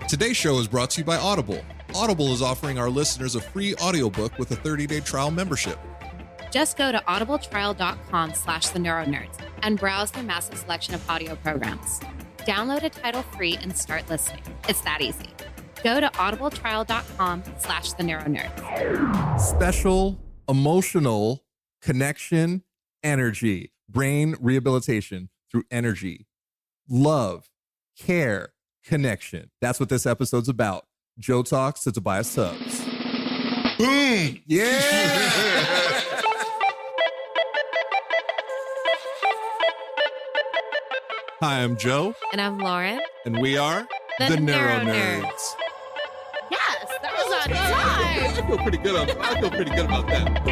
Today's show is brought to you by Audible. Audible is offering our listeners a free audiobook with a 30-day trial membership. Just go to audibletrial.com/theneuronerds and browse their massive selection of audio programs. Download a title free and start listening. It's that easy. Go to audibletrial.com/theneuronerds. Special, emotional, connection, energy, brain rehabilitation through energy, love, care, connection. That's what this episode's about. Joe talks to Tobias Tubbs. Boom! Yeah! Hi, I'm Joe. And I'm Lauren. And we are The NeuroNerds. Yes, that was on time. I feel pretty good about that.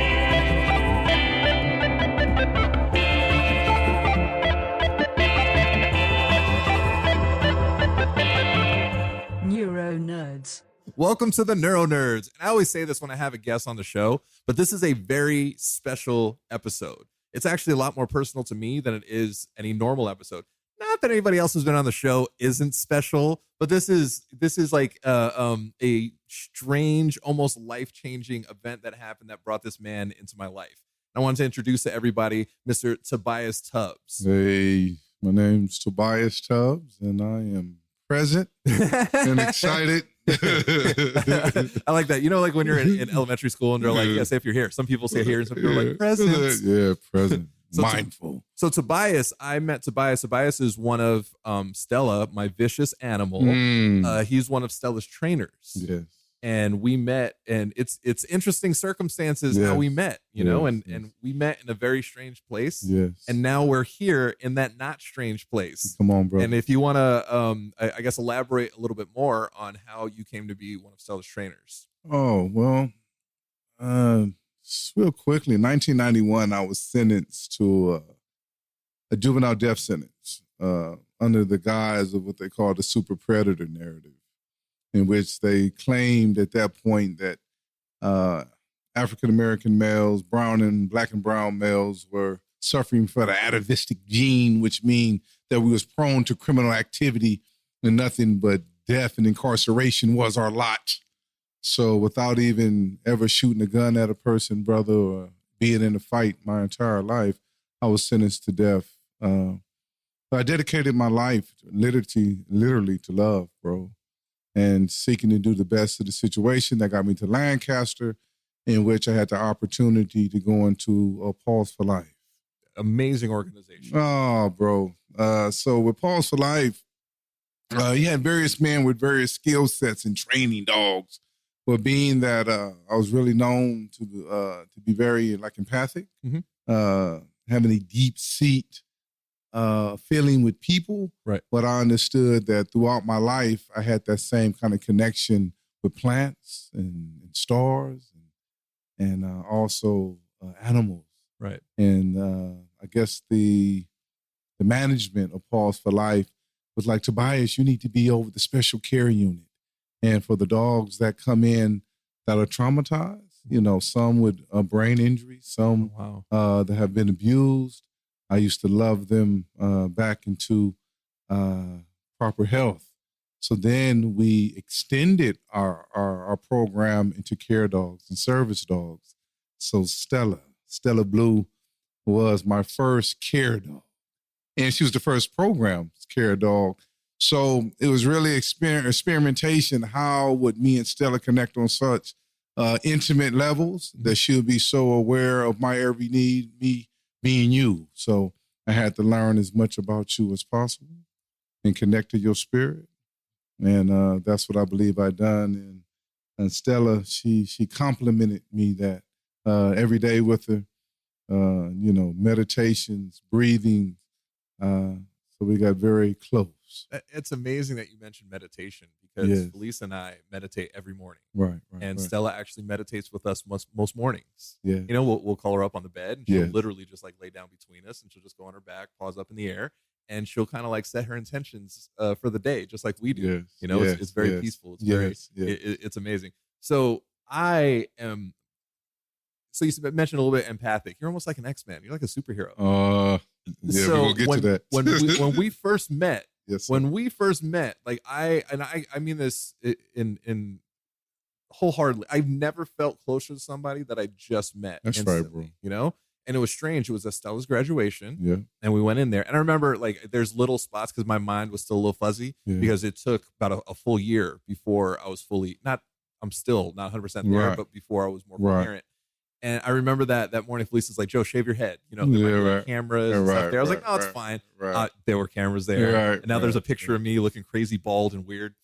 NeuroNerds. Welcome to the NeuroNerds. And I always say this when I have a guest on the show, but this is a very special episode. It's actually a lot more personal to me than it is any normal episode. Not that anybody else who's been on the show isn't special, but this is like a strange, almost life-changing event that happened that brought this man into my life. I want to introduce to everybody Mr. Tobias Tubbs. Hey, my name's Tobias Tubbs, and I am present and excited. I like that. You know, like when you're in elementary school and they're like, yeah, say if you're here. Some people say here and some people are like, present. Yeah, present. So Mindful. So Tobias, I met Tobias. Tobias is one of Stella, my vicious animal. He's one of Stella's trainers. Yes. And we met, and it's interesting circumstances how we met, you know, and we met in a very strange place. Yes. And now we're here in that not strange place. Come on, bro. And if you want to, I guess, elaborate a little bit more on how you came to be one of Stella's trainers. Oh, well, real quickly, in 1991, I was sentenced to a juvenile death sentence under the guise of what they call the super predator narrative, in which they claimed at that point that African-American males, black and brown males were suffering from the atavistic gene, which means that we was prone to criminal activity and nothing but death and incarceration was our lot. So without even ever shooting a gun at a person, brother, or being in a fight my entire life, I was sentenced to death. So I dedicated my life literally to love, bro, and seeking to do the best of the situation. That got me to Lancaster, in which I had the opportunity to go into Paws for Life. Amazing organization. Oh, bro. So with Paws for Life, you had various men with various skill sets and training dogs. But being that I was really known to be very like empathic, having a deep seat feeling with people. Right. But I understood that throughout my life, I had that same kind of connection with plants and stars and also animals. Right. And I guess the management of Paws for Life was like, Tobias, you need to be over the special care unit. And for the dogs that come in that are traumatized, you know, some with a brain injury, some that have been abused, I used to love them back into proper health. So then we extended our program into care dogs and service dogs. So Stella Blue was my first care dog. And she was the first program care dog. So it was really experimentation. How would me and Stella connect on such intimate levels that she'll be so aware of my every need, me being you. So I had to learn as much about you as possible and connect to your spirit. And that's what I believe I done. And Stella, she complimented me that every day with her, meditations, breathing. So we got very close. It's amazing that you mentioned meditation because Felice and I meditate every morning. Right. And Stella actually meditates with us most mornings. Yeah. You know, we'll call her up on the bed and she'll literally just like lay down between us and she'll just go on her back, paws up in the air, and she'll kind of like set her intentions for the day, just like we do. Yes. You know, it's very peaceful. It's it's amazing. So so you mentioned a little bit empathic. You're almost like an X-Man. You're like a superhero. We'll get to that. when we first met, Yes, sir. When we first met, like I mean this in wholeheartedly. I've never felt closer to somebody that I just met. That's instantly, right, bro. You know? And it was strange. It was Stella's graduation. Yeah. And we went in there. And I remember like there's little spots because my mind was still a little fuzzy because it took about a full year before I was fully I'm still not 100% there, Right. but before I was more Right. coherent. And I remember that morning Felice was like, Joe, shave your head. You know, there might be cameras and stuff there. I was like, oh, it's fine. Right. There were cameras there. Right, and now there's a picture of me looking crazy bald and weird.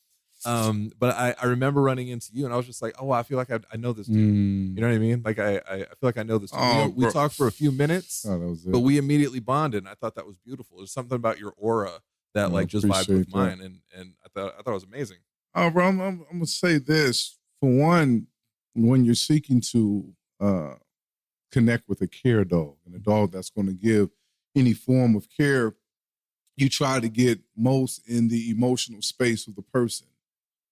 But I remember running into you and I was just like, oh, I feel like I know this dude. You know what I mean? Like I feel like I know this dude. Oh, we talked for a few minutes, Oh, that was it. but we immediately bonded. And I thought that was beautiful. There's something about your aura that like just vibed with appreciate mine. And I thought it was amazing. Oh, bro, I'm going to say this. For one, when you're seeking to connect with a care dog and a dog that's going to give any form of care, you try to get most in the emotional space of the person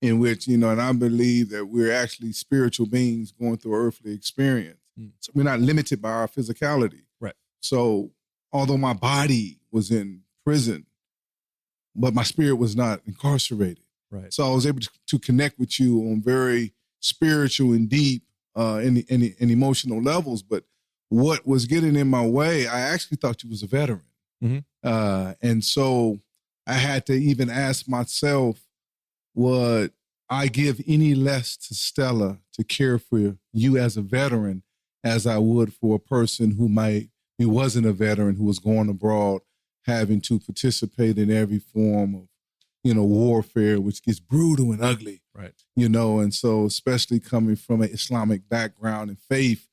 in which, and I believe that we're actually spiritual beings going through earthly experience. So we're not limited by our physicality. Right. So although my body was in prison, but my spirit was not incarcerated. Right. So I was able to connect with you on very spiritual and deep and emotional levels. But what was getting in my way, I actually thought you was a veteran. And so I had to even ask myself, would I give any less to Stella to care for you as a veteran as I would for a person who wasn't a veteran, who was going abroad, having to participate in every form of, warfare, which gets brutal and ugly. Right. And so especially coming from an Islamic background and faith,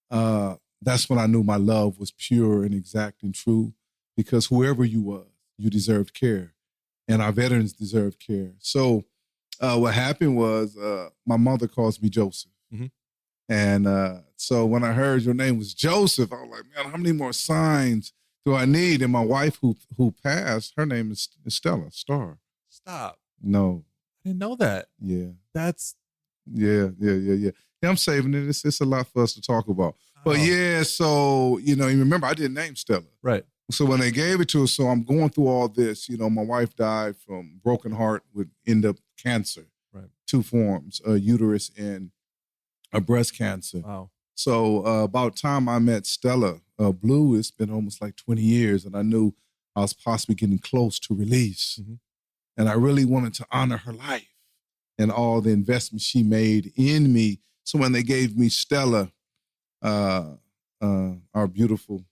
that's when I knew my love was pure and exact and true, because whoever you was, you deserved care, and our veterans deserve care. So what happened was my mother calls me Joseph. And so when I heard your name was Joseph, I was like, man, how many more signs do I need? And my wife who passed, her name is Stella, Star. Stop. No. I didn't know that. Yeah. That's Yeah. I'm saving it. It's a lot for us to talk about. But yeah, so, you remember I didn't name Stella. right. So when they gave it to us, so I'm going through all this, my wife died from broken heart with end up cancer. Right. 2 forms, a uterus and a breast cancer. Wow. So about time I met Stella, Blue, it's been almost like 20 years, and I knew I was possibly getting close to release. And I really wanted to honor her life and all the investment she made in me. So when they gave me Stella, our beautiful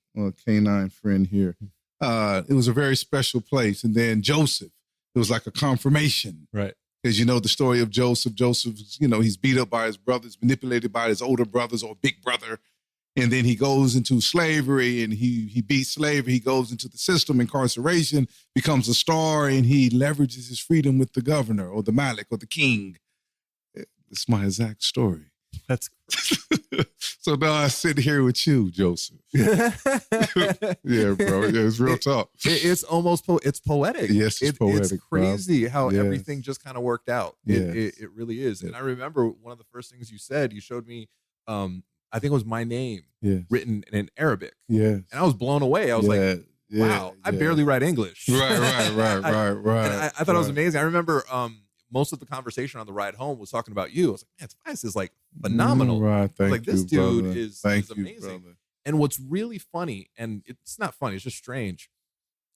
canine friend here, it was a very special place. And then Joseph, it was like a confirmation. Right. Because the story of Joseph. Joseph, he's beat up by his brothers, manipulated by his older brothers or big brother. And then he goes into slavery and he beats slavery. He goes into the system, incarceration, becomes a star, and he leverages his freedom with the governor or the Malik or the king. It's my exact story. That's So now I sit here with you, Joseph. Yeah, bro. Yeah, it's real talk. It's almost it's poetic. Yes, it's poetic. It's crazy how Yes. everything just kind of worked out. Yes. It really is. Yes. And I remember one of the first things you said, you showed me, I think it was my name Yes. written in Arabic. Yes. And I was blown away. I was like, wow, I barely write English. Right. And I thought it was right. amazing. I remember most of the conversation on the ride home was talking about you. I was like, man, Tobias is like phenomenal. Right, thank like, this you, dude brother. is Thank you, amazing. brother. And what's really funny, and it's not funny, it's just strange.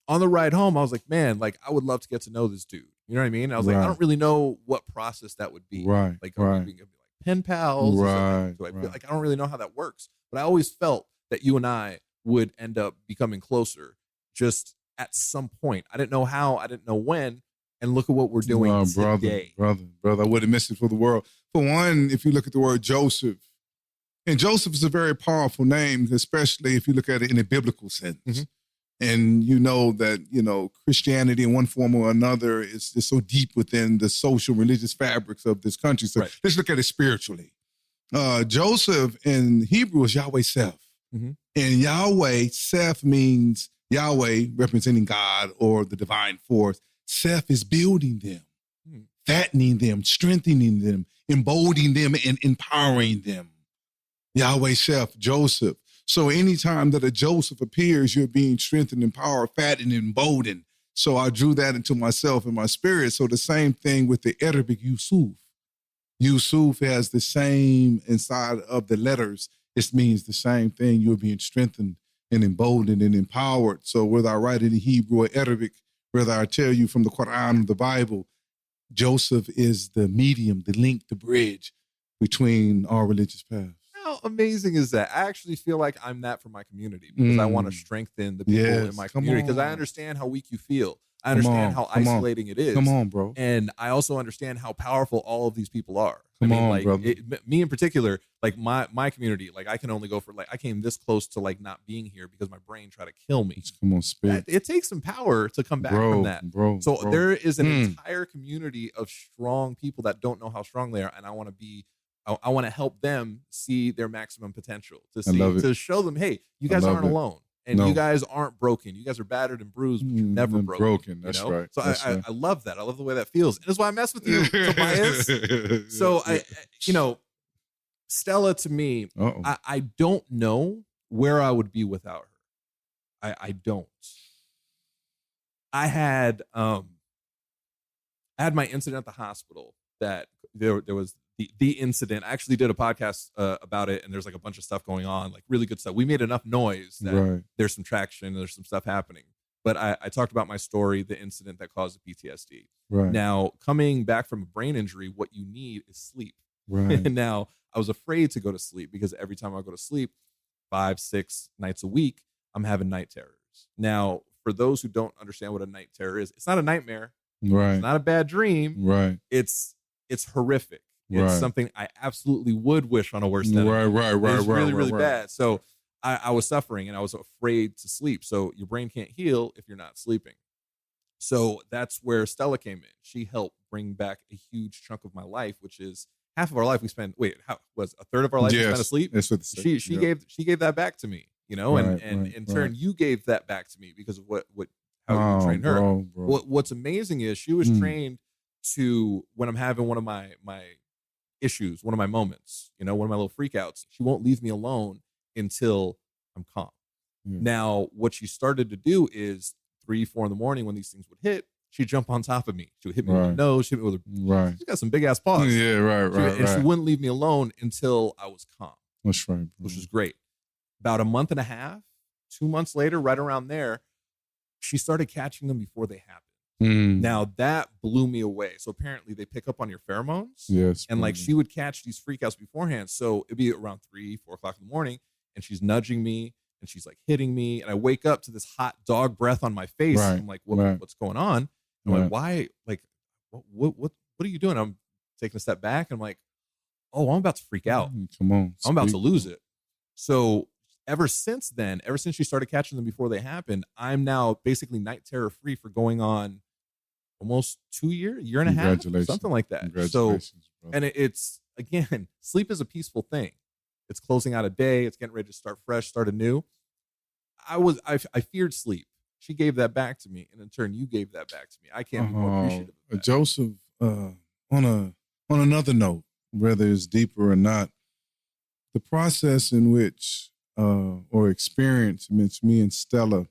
On the ride home, I was like, man, like I would love to get to know this dude. You know what I mean? I was like, I Right. don't really know what process that would be. Right, Like, are we right. gonna be like pen pals? Or something? Right, Do I feel right. like I don't really know how that works. But I always felt that you and I would end up becoming closer just at some point. I didn't know how, I didn't know when. And look at what we're doing today. Brother, I wouldn't miss it for the world. For one, if you look at the word Joseph, and Joseph is a very powerful name, especially if you look at it in a biblical sense. And you know that, Christianity in one form or another is so deep within the social, religious fabrics of this country. So let's look at it spiritually. Joseph in Hebrew is Yahweh Seth. And Yahweh, Seth means Yahweh representing God or the divine force. Seth is building them, fattening them, strengthening them, emboldening them, and empowering them. Yahweh Seth, Joseph. So anytime that a Joseph appears, you're being strengthened, empowered, fattened, and emboldened. So I drew that into myself and my spirit. So the same thing with the Arabic Yusuf. Yusuf has the same inside of the letters. It means the same thing. You're being strengthened and emboldened and empowered. So whether I write it in Hebrew or Arabic, whether I tell you from the Quran or the Bible, Joseph is the medium, the link, the bridge between our religious paths. How amazing is that? I actually feel like I'm that for my community because I want to strengthen the people in my community because I understand how weak you feel. I understand how isolating it is. Come on, bro. And I also understand how powerful all of these people are. Come I mean, on, like brother. me in particular, like my community, like I can only go for like I came this close to like not being here because my brain tried to kill me. Come on, speak. It takes some power to come back from that. So there is an entire community of strong people that don't know how strong they are, and I want to help them see their maximum potential, to show them, hey, you guys aren't alone. And you guys aren't broken. You guys are battered and bruised, but you're never broken. That's you know? right. So That's right. I love that. I love the way that feels. And that's why I mess with you, Tobias. So Stella, to me, I don't know where I would be without her. I don't. I had my incident at the hospital that there was the incident. I actually did a podcast about it, and there's like a bunch of stuff going on, like really good stuff. We made enough noise that there's some traction, and there's some stuff happening. But I talked about my story, the incident that caused the PTSD. Right. Now, coming back from a brain injury, what you need is sleep. Right. And now I was afraid to go to sleep because every time I go to sleep, 5-6 nights a week, I'm having night terrors. Now, for those who don't understand what a night terror is, it's not a nightmare. Right. It's not a bad dream. Right. It's horrific. It's something I absolutely would wish on a worst enemy. Right. It's really bad. So I was suffering and I was afraid to sleep. So your brain can't heal if you're not sleeping. So that's where Stella came in. She helped bring back a huge chunk of my life, which is half of our life we spent. How was a third of our life we spent asleep? That's what she gave that back to me, you know, and in turn you gave that back to me because of how you trained her. Bro. What's amazing is she was trained to, when I'm having one of my issues, one of my moments, you know, one of my little freakouts, she won't leave me alone until I'm calm. Now, what she started to do is 3-4 in the morning when these things would hit, she'd jump on top of me. She would hit me with her nose, she'd hit me with her. She's got some big ass paws. And she wouldn't leave me alone until I was calm. That's right, bro. Which was great. About a month and a half, 2 months later, right around there, she started catching them before they happened. Now that blew me away. So apparently they pick up on your pheromones. Yes. And like she would catch these freakouts beforehand. So it'd be around 3-4 o'clock in the morning and she's nudging me and she's like hitting me. And I wake up to this hot dog breath on my face. Right. I'm like, what's going on? I'm like, why? Like, what are you doing? I'm taking a step back. And I'm like, oh, I'm about to freak out. Come on. I'm about to lose it. So ever since she started catching them before they happened, I'm now basically night terror free for going on almost 2 years, year and a half, something like that. So, and it's, again, sleep is a peaceful thing. It's closing out a day. It's getting ready to start fresh, start anew. I feared sleep. She gave that back to me. And in turn, you gave that back to me. I can't be more appreciative of that. Joseph, on another note, whether it's deeper or not, the process in which, or experience in which me and Stella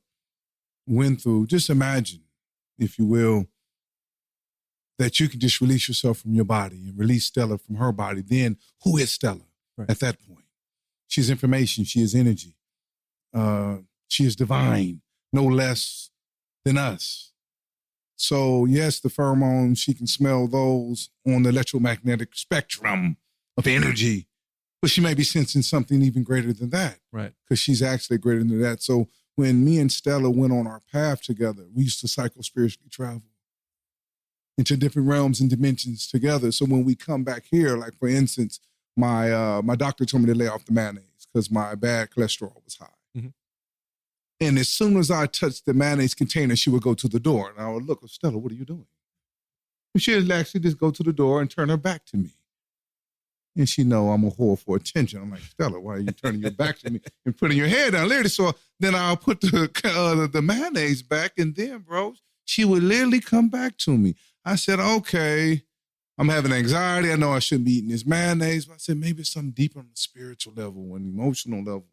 went through, just imagine, if you will, that you can just release yourself from your body and release Stella from her body. Then who is Stella at that point? She is information. She is energy. She is divine, no less than us. So yes, the pheromones, she can smell those on the electromagnetic spectrum of energy, but she may be sensing something even greater than that. Right. Because she's actually greater than that. So when me and Stella went on our path together, we used to psycho-spiritually travel into different realms and dimensions together. So when we come back here, like for instance, my doctor told me to lay off the mayonnaise because my bad cholesterol was high. Mm-hmm. And as soon as I touched the mayonnaise container, she would go to the door. And I would look, Stella, what are you doing? And she would actually just go to the door and turn her back to me. And she know I'm a whore for attention. I'm like, Stella, why are you turning your back to me and putting your head down? Literally, so then I'll put the mayonnaise back, and then, bro, she would literally come back to me. I said, okay, I'm having anxiety. I know I shouldn't be eating this mayonnaise, but I said maybe it's something deeper on the spiritual level and emotional levels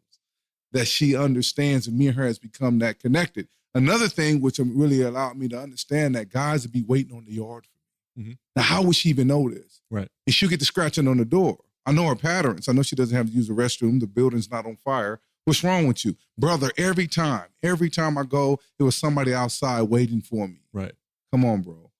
that she understands, and me and her has become that connected. another thing which really allowed me to understand that guys would be waiting on the yard for me. Now, how would she even know this? Right. And she'll get to scratching on the door. I know her patterns. I know she doesn't have to use the restroom. The building's not on fire. What's wrong with you? Brother, every time I go, there was somebody outside waiting for me. Right. Come on, bro.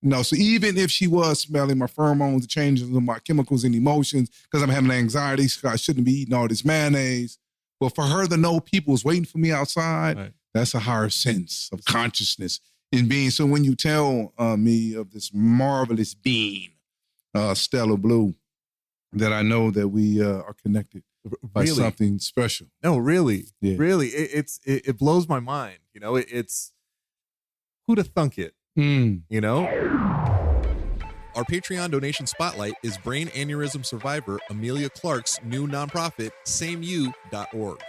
No, so even if she was smelling my pheromones, the changes in my chemicals and emotions, because I'm having anxiety, I shouldn't be eating all this mayonnaise. But for her to know people was waiting for me outside, Right. that's a higher sense of consciousness in being. So when you tell me of this marvelous being, Stella Blue, that I know that we are connected by something special. No, really, Yeah. really, it blows my mind. You know, it's who'd have thunk it? You know. Our Patreon donation spotlight is brain aneurysm survivor Amelia Clark's new nonprofit, sameyou.org.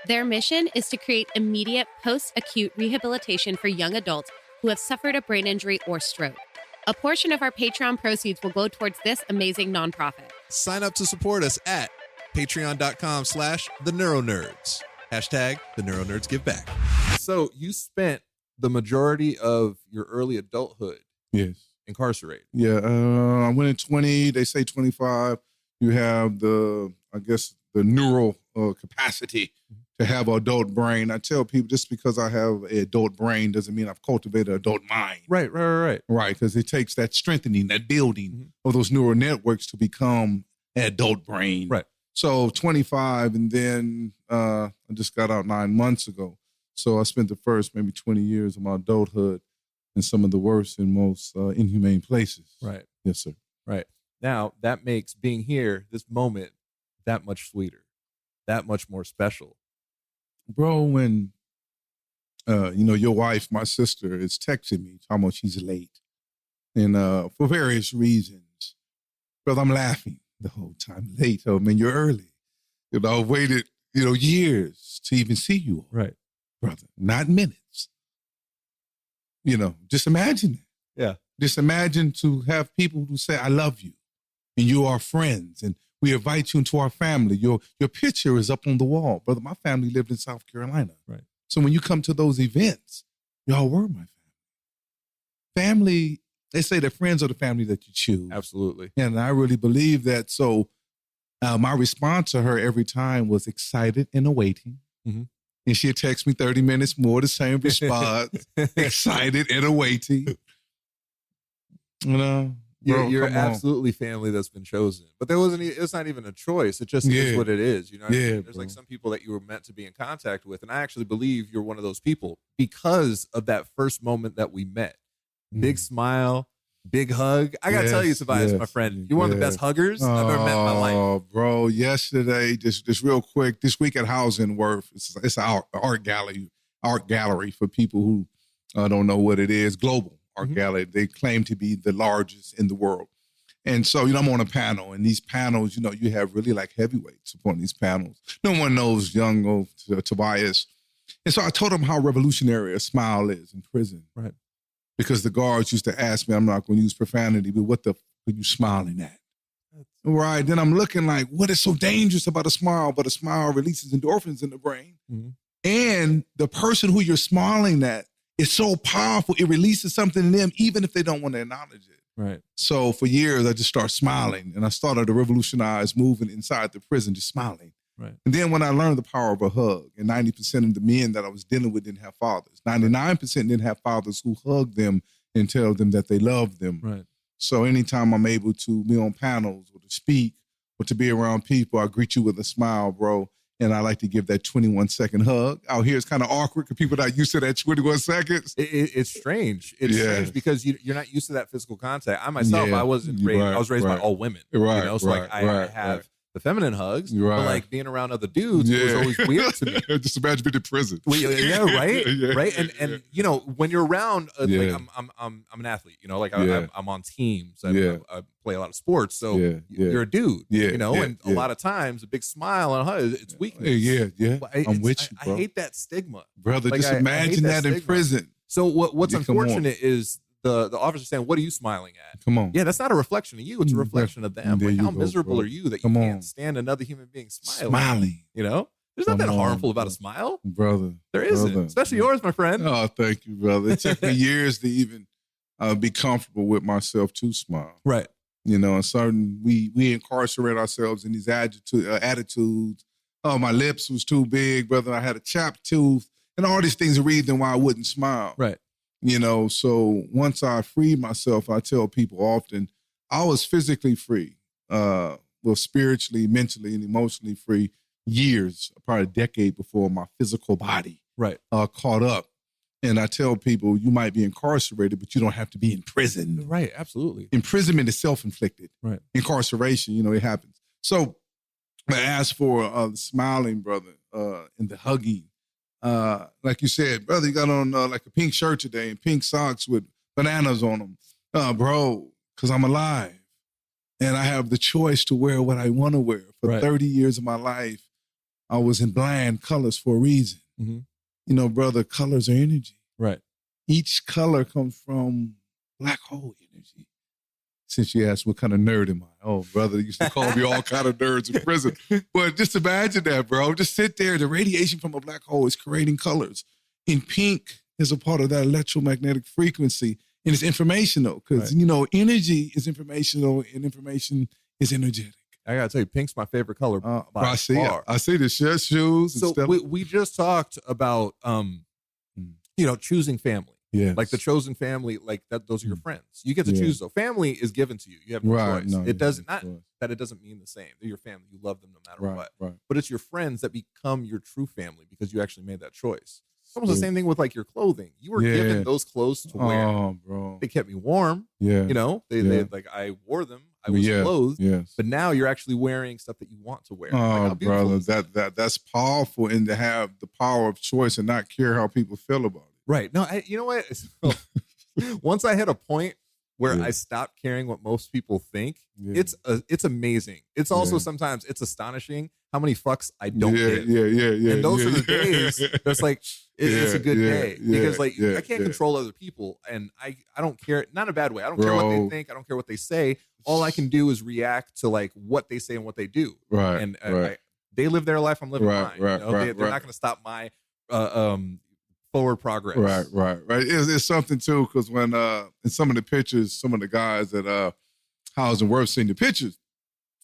Their mission is to create immediate post-acute rehabilitation for young adults who have suffered a brain injury or stroke. A portion of our Patreon proceeds will go towards this amazing nonprofit. Sign up to support us at patreon.com/the NeuroNerds. Hashtag the NeuroNerds give back. So you spent the majority of your early adulthood incarcerated. Yeah, I went in 20, they say 25. You have the neural capacity to have an adult brain. I tell people just because I have an adult brain doesn't mean I've cultivated an adult mind. Right. Right, because it takes that strengthening, that building of those neural networks to become an adult brain. Right. So 25, and then I just got out 9 months ago. So I spent the first maybe 20 years of my adulthood in some of the worst and most inhumane places. Right. Yes, sir. Right. Now, that makes being here, this moment, that much sweeter, that much more special. Bro, when, your wife, my sister, is texting me, talking about she's late. And for various reasons. Brother, I'm laughing the whole time. Late, oh man, you're early. I waited, years to even see you all. Right. Brother, not minutes. Just imagine it. Yeah. Just imagine to have people who say, I love you, and you are friends, and we invite you into our family. Your picture is up on the wall. Brother, my family lived in South Carolina. Right. So when you come to those events, y'all were my family. Family, they say that friends are the family that you choose. Absolutely. And I really believe that. So my response to her every time was excited and awaiting. And she'd text me 30 minutes more, the same response, excited and awaiting. Bro, you're absolutely family that's been chosen. But it's not even a choice. It just is what it is. You know what I mean? There's like some people that you were meant to be in contact with. And I actually believe you're one of those people because of that first moment that we met. Big smile, big hug. I got to tell you, Tobias, my friend, you're one of the best huggers I've ever met in my life. Oh, bro, yesterday, just real quick, this week at Housing Worth, it's an art gallery for people who don't know what it is, global art gallery. They claim to be the largest in the world. And so, I'm on a panel, and these panels, you have really like heavyweights upon these panels. No one knows young Tobias. And so I told him how revolutionary a smile is in prison. Right. Because the guards used to ask me, I'm not going to use profanity, but what the are you smiling at? Right. Then I'm looking like, what is so dangerous about a smile? But a smile releases endorphins in the brain. And the person who you're smiling at is so powerful. It releases something in them, even if they don't want to acknowledge it. Right. So for years, I just started smiling. And I started to revolutionize moving inside the prison, just smiling. Right. And then when I learned the power of a hug, and 90% of the men that I was dealing with didn't have fathers. 99% didn't have fathers who hugged them and tell them that they loved them. Right. So anytime I'm able to be on panels or to speak or to be around people, I greet you with a smile, bro. And I like to give that 21-second hug. Out here, it's kind of awkward because people are not used to that 21 seconds. It's strange. It's strange because you're not used to that physical contact. I myself, I wasn't raised. I was raised by all women. Right. So I have the feminine hugs, but like being around other dudes was always weird to me. Just imagine being in prison. Right. Right. And when you're around, like I'm an athlete. I'm on teams. I play a lot of sports. So you're a dude. And a lot of times a big smile and a hug, it's weakness. I'm with you, bro. I hate that stigma, brother. Just imagine that in prison. So what's unfortunate is the officer saying, "What are you smiling at?" Come on. Yeah, that's not a reflection of you. It's a reflection of them. Like, how miserable bro. are you that you Come can't on. stand another human being smiling? There's nothing harmful about a smile. Brother. There isn't, especially yours, my friend. Oh, thank you, brother. It took me years to even be comfortable with myself to smile. Right. You know, and certain, we incarcerate ourselves in these attitudes. Oh, my lips was too big, brother. I had a chapped tooth. And all these things are reason why I wouldn't smile. Right. You know, so once I freed myself, I tell people often, I was physically free, spiritually, mentally, and emotionally free years, probably a decade before my physical body caught up. And I tell people, you might be incarcerated, but you don't have to be in prison. Right, absolutely. Imprisonment is self-inflicted. Right. Incarceration, you know, it happens. So I asked for the smiling, brother, and the hugging. Like you said, brother, you got on like a pink shirt today and pink socks with bananas on them. Bro, because I'm alive. And I have the choice to wear what I want to wear. For 30 years of my life, I was in bland colors for a reason. Mm-hmm. You know, brother, colors are energy. Right. Each color comes from black hole energy. Since you asked what kind of nerd am I? Oh, brother, you used to call me all kind of nerds in prison. But just imagine that, bro. Just sit there. The radiation from a black hole is creating colors. And pink is a part of that electromagnetic frequency. And it's informational because, you know, energy is informational and information is energetic. I got to tell you, pink's my favorite color by I see far. I see the shoes. So we just talked about, you know, choosing family. Yeah. Like the chosen family, like that, those are your friends. You get to choose though. Family is given to you. You have no choice. No, it doesn't, not that it doesn't mean the same. They're your family. You love them no matter what. Right. But it's your friends that become your true family because you actually made that choice. It's almost the same thing with like your clothing. You were given those clothes to wear. Oh, bro. They kept me warm. Yeah. You know, they like I wore them. I was clothed. Yes. But now you're actually wearing stuff that you want to wear. Oh, like, brother, that's powerful, and to have the power of choice and not care how people feel about it. Right. No, you know what? Once I hit a point where I stopped caring what most people think, it's amazing. It's also sometimes it's astonishing how many fucks I don't give. Yeah. And those are the days that's like, it's a good day. Because like I can't control other people and I don't care, not in a bad way. I don't care what they think. I don't care what they say. All I can do is react to like what they say and what they do. Right. And they live their life, I'm living mine. Right. You know? They're not going to stop my forward progress. Right. It's something too, because when in some of the pictures, some of the guys at House and Worth seen the pictures,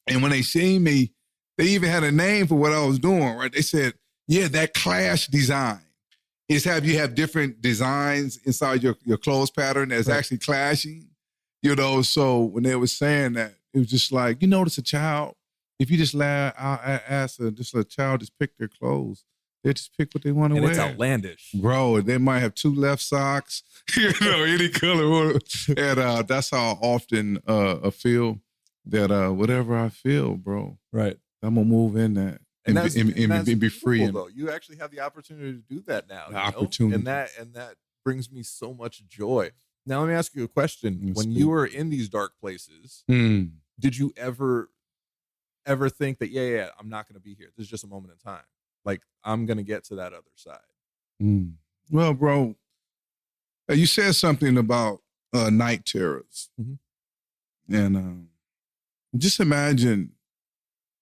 and when they seen me, they even had a name for what I was doing. Right? They said, "Yeah, that clash design is you have different designs inside your clothes pattern that's actually clashing." You know, so when they were saying that, it was just like, you notice a child, if you just ask a child just pick their clothes. They just pick what they want to wear. It's outlandish. Bro, they might have 2 left socks, you know, any color. And that's how I often I feel that whatever I feel, bro. Right. I'm going to move in that and be free. Though. You actually have the opportunity to do that now. Opportunity. And that brings me so much joy. Now, let me ask you a question. When you were in these dark places, did you ever think that, I'm not going to be here. This is just a moment in time. Like, I'm going to get to that other side. Well, bro, you said something about night terrors. Mm-hmm. And just imagine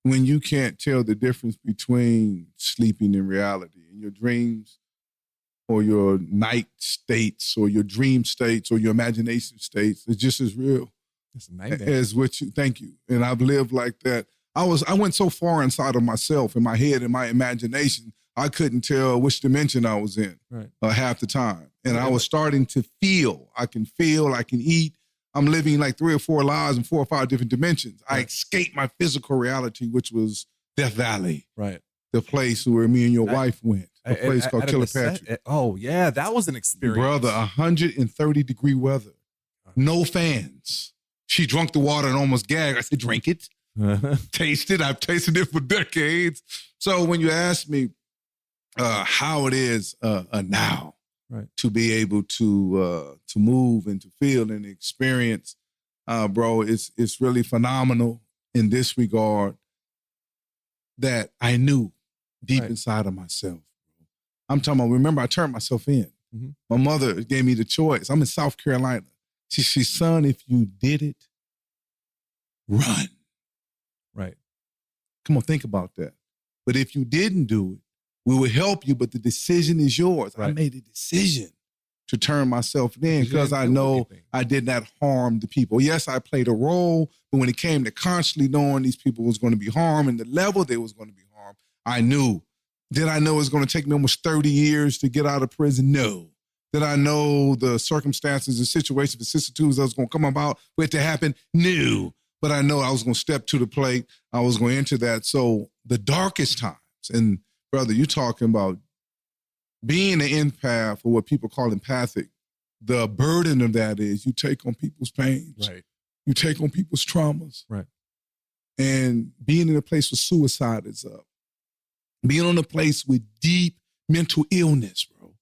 when you can't tell the difference between sleeping and reality in your dreams or your night states or your dream states or your imagination states. It's just as real as what you, thank you. And I've lived like that. I went so far inside of myself, in my head, in my imagination, I couldn't tell which dimension I was in half the time. And I was starting to feel, I can eat. I'm living like 3 or 4 lives in 4 or 5 different dimensions. I escaped my physical reality, which was Death Valley. Right. The place where me and your wife went. A place called Kilpatrick. Oh, yeah, that was an experience. Brother, 130-degree weather. No fans. She drank the water and almost gagged. I said, drink it. Taste it. I've tasted it for decades. So when you ask me how it is now to be able to move and to feel and experience, bro, it's really phenomenal in this regard that I knew deep inside of myself. I'm talking about, remember, I turned myself in. Mm-hmm. My mother gave me the choice. I'm in South Carolina. She said, son, if you did it, run. Right. Come on, think about that. But if you didn't do it, we will help you, but the decision is yours. Right. I made a decision to turn myself in because I didn't feel know anything. I did not harm the people. Yes, I played a role, but when it came to constantly knowing these people was going to be harmed and the level they was going to be harmed, I knew. Did I know it was going to take me almost 30 years to get out of prison? No. Did I know the circumstances and situations, vicissitudes that was going to come about for it to happen? No. But I know I was going to step to the plate. I was going into that. So the darkest times, and brother, you're talking about being an empath, or what people call empathic. The burden of that is you take on people's pains. Right. You take on people's traumas. Right. And being in a place where suicide is up. Being on a place with deep mental illness, bro.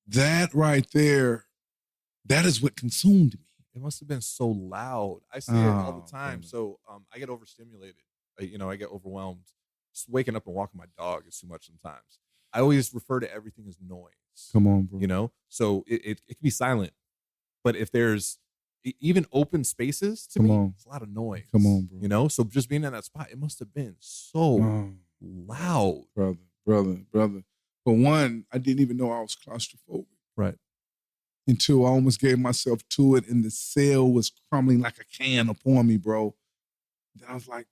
That right there, that is what consumed me. It must have been so loud. I see it all the time. Man. So I get overstimulated. I get overwhelmed. Just waking up and walking my dog is too much sometimes. I always refer to everything as noise. Come on, bro. So it can be silent. But if there's even open spaces, to Come me, on. it's a lot of noise. Come on, bro. So just being in that spot, it must have been so loud. Brother. For one, I didn't even know I was claustrophobic. Right. Until I almost gave myself to it and the cell was crumbling like a can upon me, bro. Then I was like,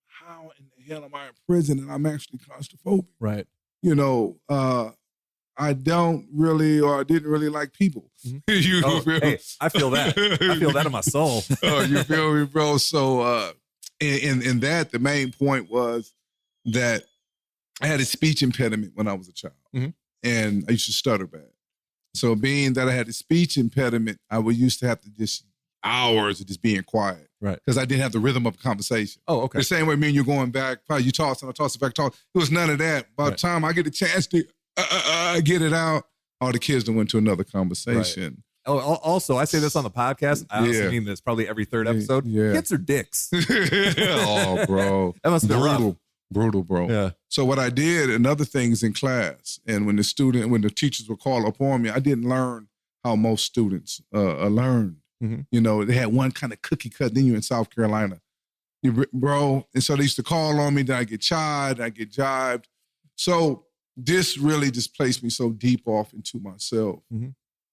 how in the hell am I in prison and I'm actually claustrophobic? Right. I don't really, or I didn't really like people. Mm-hmm. Hey, I feel that. I feel that in my soul. You feel me, bro? So in that, the main point was that I had a speech impediment when I was a child. Mm-hmm. And I used to stutter bad. So being that I had a speech impediment, I would used to have to just hours of just being quiet. Right. Because I didn't have the rhythm of a conversation. Oh, okay. The same way me and you going back, probably you toss and I toss it back, talk. It was none of that. By the time I get a chance to get it out, all the kids done went to another conversation. Right. Oh, also, I say this on the podcast. I also mean this probably every third episode. Yeah. Kids are dicks. Oh, bro. That must have been rough. Brutal, bro. Yeah. So what I did, another things in class, and when the teachers would call upon me, I didn't learn how most students learn. Mm-hmm. They had one kind of cookie cut. Then you're in South Carolina, bro. And so they used to call on me. Then I get chide, I get jibed. So this really just placed me so deep off into myself. Mm-hmm.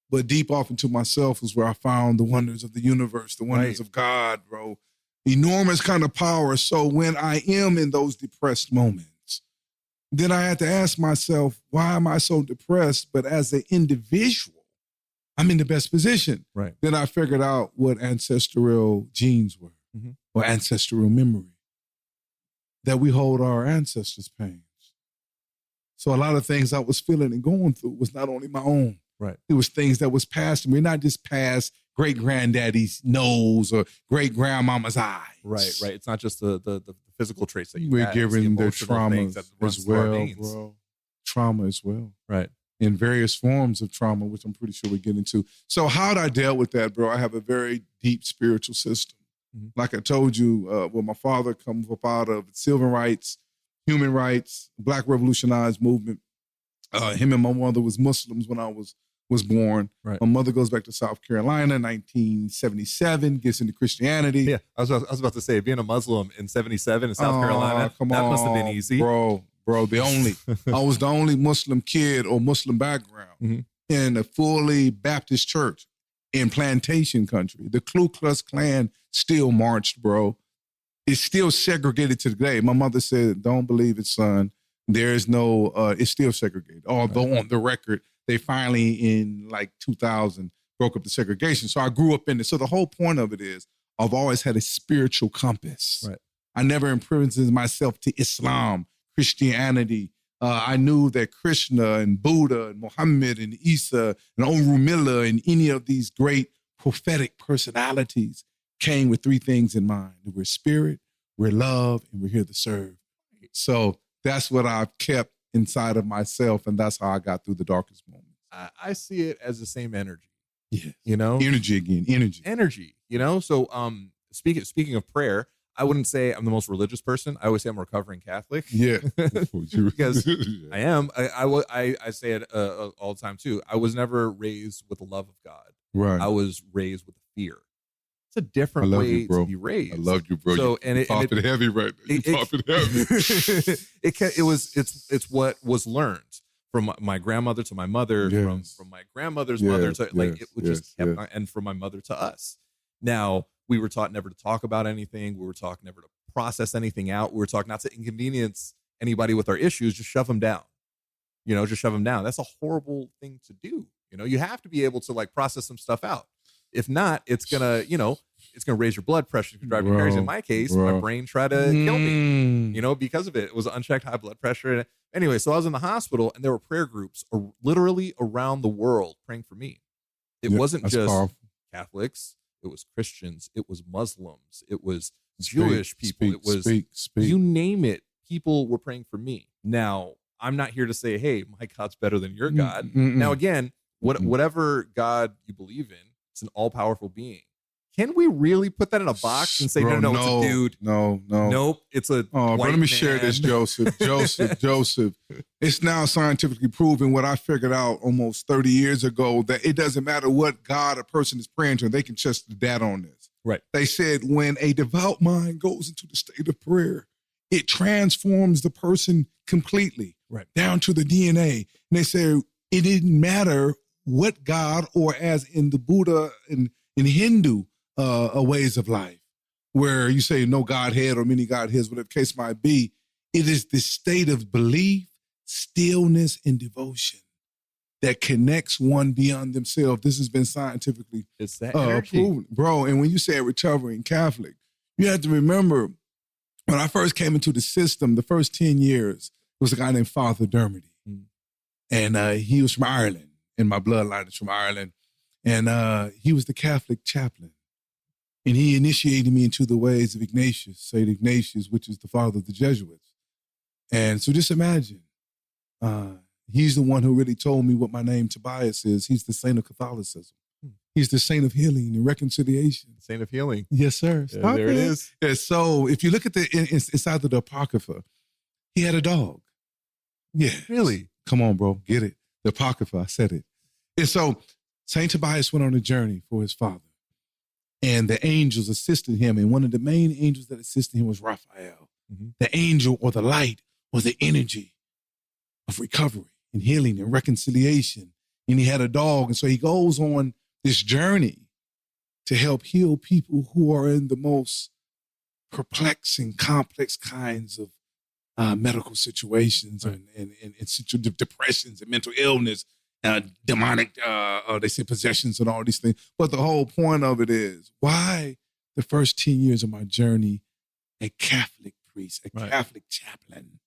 But deep off into myself was where I found the wonders of the universe, the wonders of God, bro. Enormous kind of power. So when I am in those depressed moments, then I had to ask myself, why am I so depressed? But as an individual, I'm in the best position. Right. Then I figured out what ancestral genes were, or ancestral memory, that we hold our ancestors' pains. So a lot of things I was feeling and going through was not only my own. Right. It was things that was passed to me, not just past great-granddaddy's nose or great-grandmama's eyes. Right. It's not just the physical traits that you We're have. given the their trauma as well, bro. Trauma as well. Right. In various forms of trauma, which I'm pretty sure we get into. So how did I deal with that, bro? I have a very deep spiritual system. Mm-hmm. Like I told you, my father comes up out of civil rights, human rights, Black revolutionized movement. Him and my mother was Muslims when I was born. Right. My mother goes back to South Carolina, 1977, gets into Christianity. Yeah, I was about to say, being a Muslim in 77 in South Carolina, that must have been easy. Bro, I was the only Muslim kid or Muslim background in a fully Baptist church in plantation country. The Ku Klux Klan still marched, bro. It's still segregated to today. My mother said, don't believe it, son. There is no, it's still segregated. Although on the record, they finally in like 2000 broke up the segregation. So I grew up in it. So the whole point of it is I've always had a spiritual compass. Right. I never imprisoned myself to Islam, Christianity. I knew that Krishna and Buddha and Muhammad and Isa and Orunmila and any of these great prophetic personalities came with three things in mind. We're spirit, we're love, and we're here to serve. So that's what I've kept inside of myself, and that's how I got through the darkest moments. I see it as the same energy. Yes. Energy. So speaking of prayer, I wouldn't say I'm the most religious person. I always say I'm a recovering Catholic. Yeah. Because I am. I say it all the time too. I was never raised with the love of God. Right. I was raised with fear. it's a different way to be raised. I love you, bro. So, you're popping heavy right now. You're popping heavy. It's what was learned from my grandmother to my mother, from my grandmother's mother to it just kept, and from my mother to us. Now, we were taught never to talk about anything. We were taught never to process anything out. We were taught not to inconvenience anybody with our issues, just shove them down. Just shove them down. That's a horrible thing to do. You have to be able to like process some stuff out. If not, it's gonna raise your blood pressure. It can drive you crazy. In my case, my brain tried to kill me, because of it. It was unchecked high blood pressure. Anyway, so I was in the hospital and there were prayer groups literally around the world praying for me. It wasn't just powerful. Catholics. It was Christians. It was Muslims. It was Jewish people. It was you name it. People were praying for me. Now, I'm not here to say, hey, my God's better than your God. Now, again, whatever God you believe in, it's an all-powerful being. Can we really put that in a box and say, no, it's a dude? No. Nope, it's a white let me share this, Joseph. Joseph. It's now scientifically proven what I figured out almost 30 years ago, that it doesn't matter what God a person is praying to, they can trust the data on this. Right. They said when a devout mind goes into the state of prayer, it transforms the person completely, down to the DNA. And they said it didn't matter what God, or as in the Buddha and in Hindu ways of life, where you say no Godhead or many Godheads, whatever the case might be, it is the state of belief, stillness, and devotion that connects one beyond themselves. This has been scientifically proven, bro. And when you say recovering Catholic, you have to remember, when I first came into the system, the first 10 years, there was a guy named Father Dermody. And he was from Ireland, and my bloodline is from Ireland. And he was the Catholic chaplain. And he initiated me into the ways of Ignatius, St. Ignatius, which is the father of the Jesuits. And so just imagine, he's the one who really told me what my name Tobias is. He's the saint of Catholicism. He's the saint of healing and reconciliation. Saint of healing. Yes, sir. Yeah, there it is. Yeah, so if you look at inside of the apocrypha, he had a dog. Yeah. Really? Come on, bro. Get it. The apocrypha, I said it. And so St. Tobias went on a journey for his father. And the angels assisted him. And one of the main angels that assisted him was Raphael. The angel, or the light, or the energy of recovery and healing and reconciliation. And he had a dog. And so he goes on this journey to help heal people who are in the most perplexing, complex kinds of medical situations and depressions and mental illness, demonic, they say possessions and all these things. But the whole point of it is, why the first 10 years of my journey, a Catholic priest, a Catholic chaplain.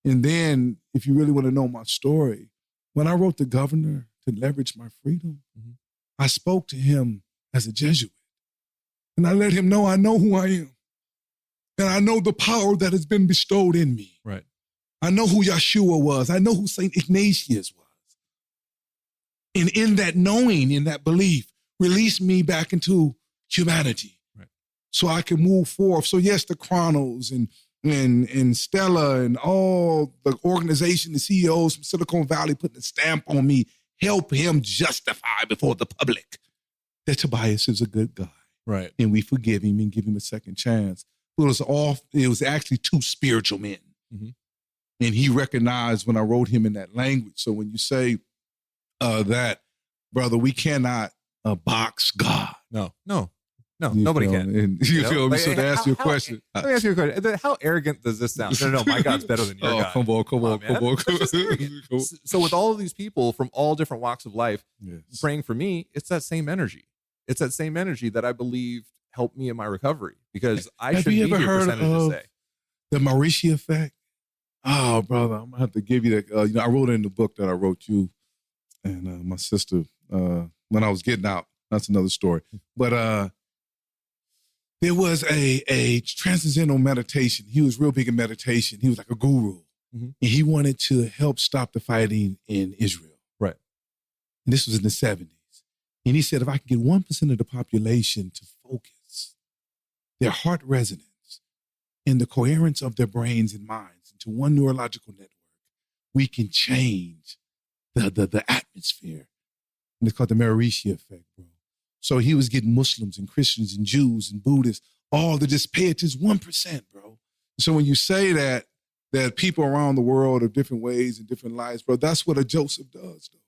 And then, if you really want to know my story, when I wrote the governor to leverage my freedom, I spoke to him as a Jesuit. And I let him know I know who I am. And I know the power that has been bestowed in me. Right. I know who Yeshua was. I know who St. Ignatius was. And in that knowing, in that belief, release me back into humanity. Right. So I can move forth. So yes, the Chronos and Stella and all the organization, the CEOs from Silicon Valley putting a stamp on me, help him justify before the public that Tobias is a good guy. Right. And we forgive him and give him a second chance. It was actually two spiritual men. And he recognized when I wrote him in that language. So when you say that, brother, we cannot box God. No, nobody can. And you feel me? So to ask you a question. Let me ask you a question. How arrogant does this sound? No, my God's better than your God. Come on. So with all of these people from all different walks of life praying for me, it's that same energy. It's that same energy that I believe helped me in my recovery, because I should be here percentage to say. The Marisha Effect? Oh, brother, I'm going to have to give you that. I wrote it in the book that I wrote you and my sister when I was getting out. That's another story. But there was a transcendental meditation. He was real big in meditation. He was like a guru. And he wanted to help stop the fighting in Israel. Right. And this was in the 70s. And he said, if I could get 1% of the population to focus their heart resonance and the coherence of their brains and minds into one neurological network, we can change the atmosphere. And it's called the Marisha Effect, bro. So he was getting Muslims and Christians and Jews and Buddhists all to just pay it to 1%, bro. So when you say that people around the world of different ways and different lives, bro, that's what a Joseph does, though.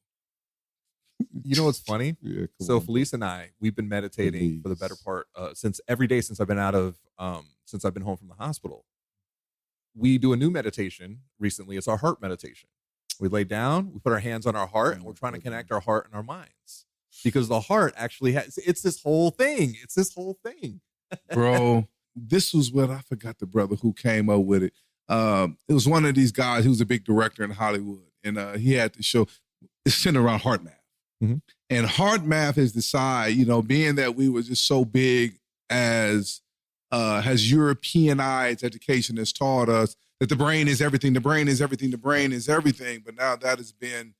You know what's funny? Yeah, so Felice and I, we've been meditating for the better part since every day since I've been since I've been home from the hospital. We do a new meditation recently. It's our heart meditation. We lay down, we put our hands on our heart, and we're trying to connect our heart and our minds, because the heart actually it's this whole thing. It's this whole thing. Bro, this was what I forgot the brother who came up with it. It was one of these guys who was a big director in Hollywood, and he had the show. It's centered around heart math. Mm-hmm. And heart math is the side, being that we were just so big as Europeanized education has taught us that the brain is everything, the brain is everything, the brain is everything. But now that has been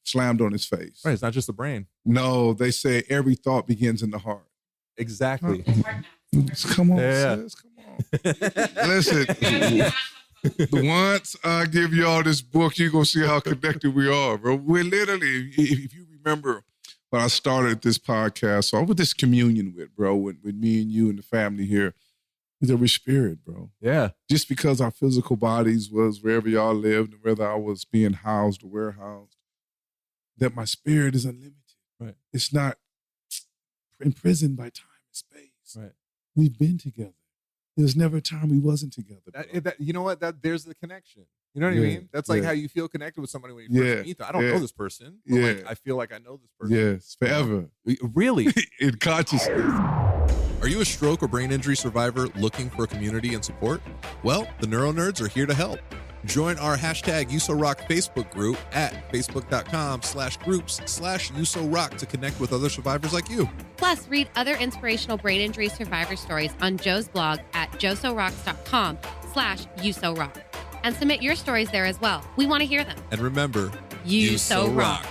slammed on his face. Right, it's not just the brain. No, they say every thought begins in the heart. Exactly. Come on, sis, come on. Listen. Once I give y'all this book, you're going to see how connected we are, bro. We're literally, if you remember when I started this podcast, so with this communion with, bro, with me and you and the family here, that we're spirit, bro. Yeah. Just because our physical bodies was wherever y'all lived, and whether I was being housed or warehoused, that my spirit is unlimited. Right. It's not imprisoned by time and space. Right. We've been together. There's never a time we wasn't together. You know what? There's the connection. You know what I mean? That's like how you feel connected with somebody when you first meet them. I don't know this person, but like, I feel like I know this person. Yes, forever. Really? In consciousness. Are you a stroke or brain injury survivor looking for community and support? Well, the NeuroNerds are here to help. Join our #UsoRock Facebook group at facebook.com/groups/UsoRock to connect with other survivors like you. Plus, read other inspirational brain injury survivor stories on Joe's blog at josorocks.com/UsoRock. And submit your stories there as well. We want to hear them. And remember, you so rock.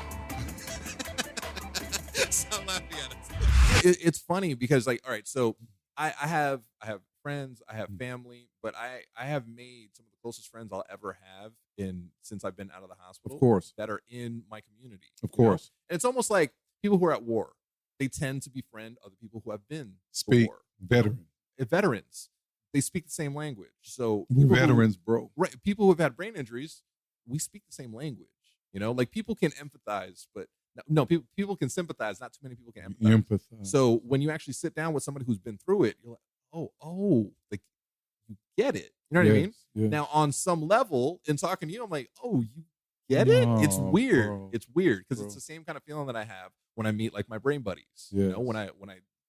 Stop laughing at us. It's funny because, like, all right, so I have friends, I have family, but I have made some of the closest friends I'll ever have since I've been out of the hospital. Of course. That are in my community. Of course. And it's almost like people who are at war. They tend to befriend other people who have been to war. Veterans. They speak the same language. So veterans, bro. Right. People who have had brain injuries, we speak the same language. Like people can empathize, but no, people can sympathize. Not too many people can empathize. So when you actually sit down with somebody who's been through it, you're like, oh, like you get it. You know what I mean? Yes. Now, on some level, in talking to you, I'm like, oh, you get it? It's weird. Bro. It's weird because it's the same kind of feeling that I have when I meet like my brain buddies. Yes. When I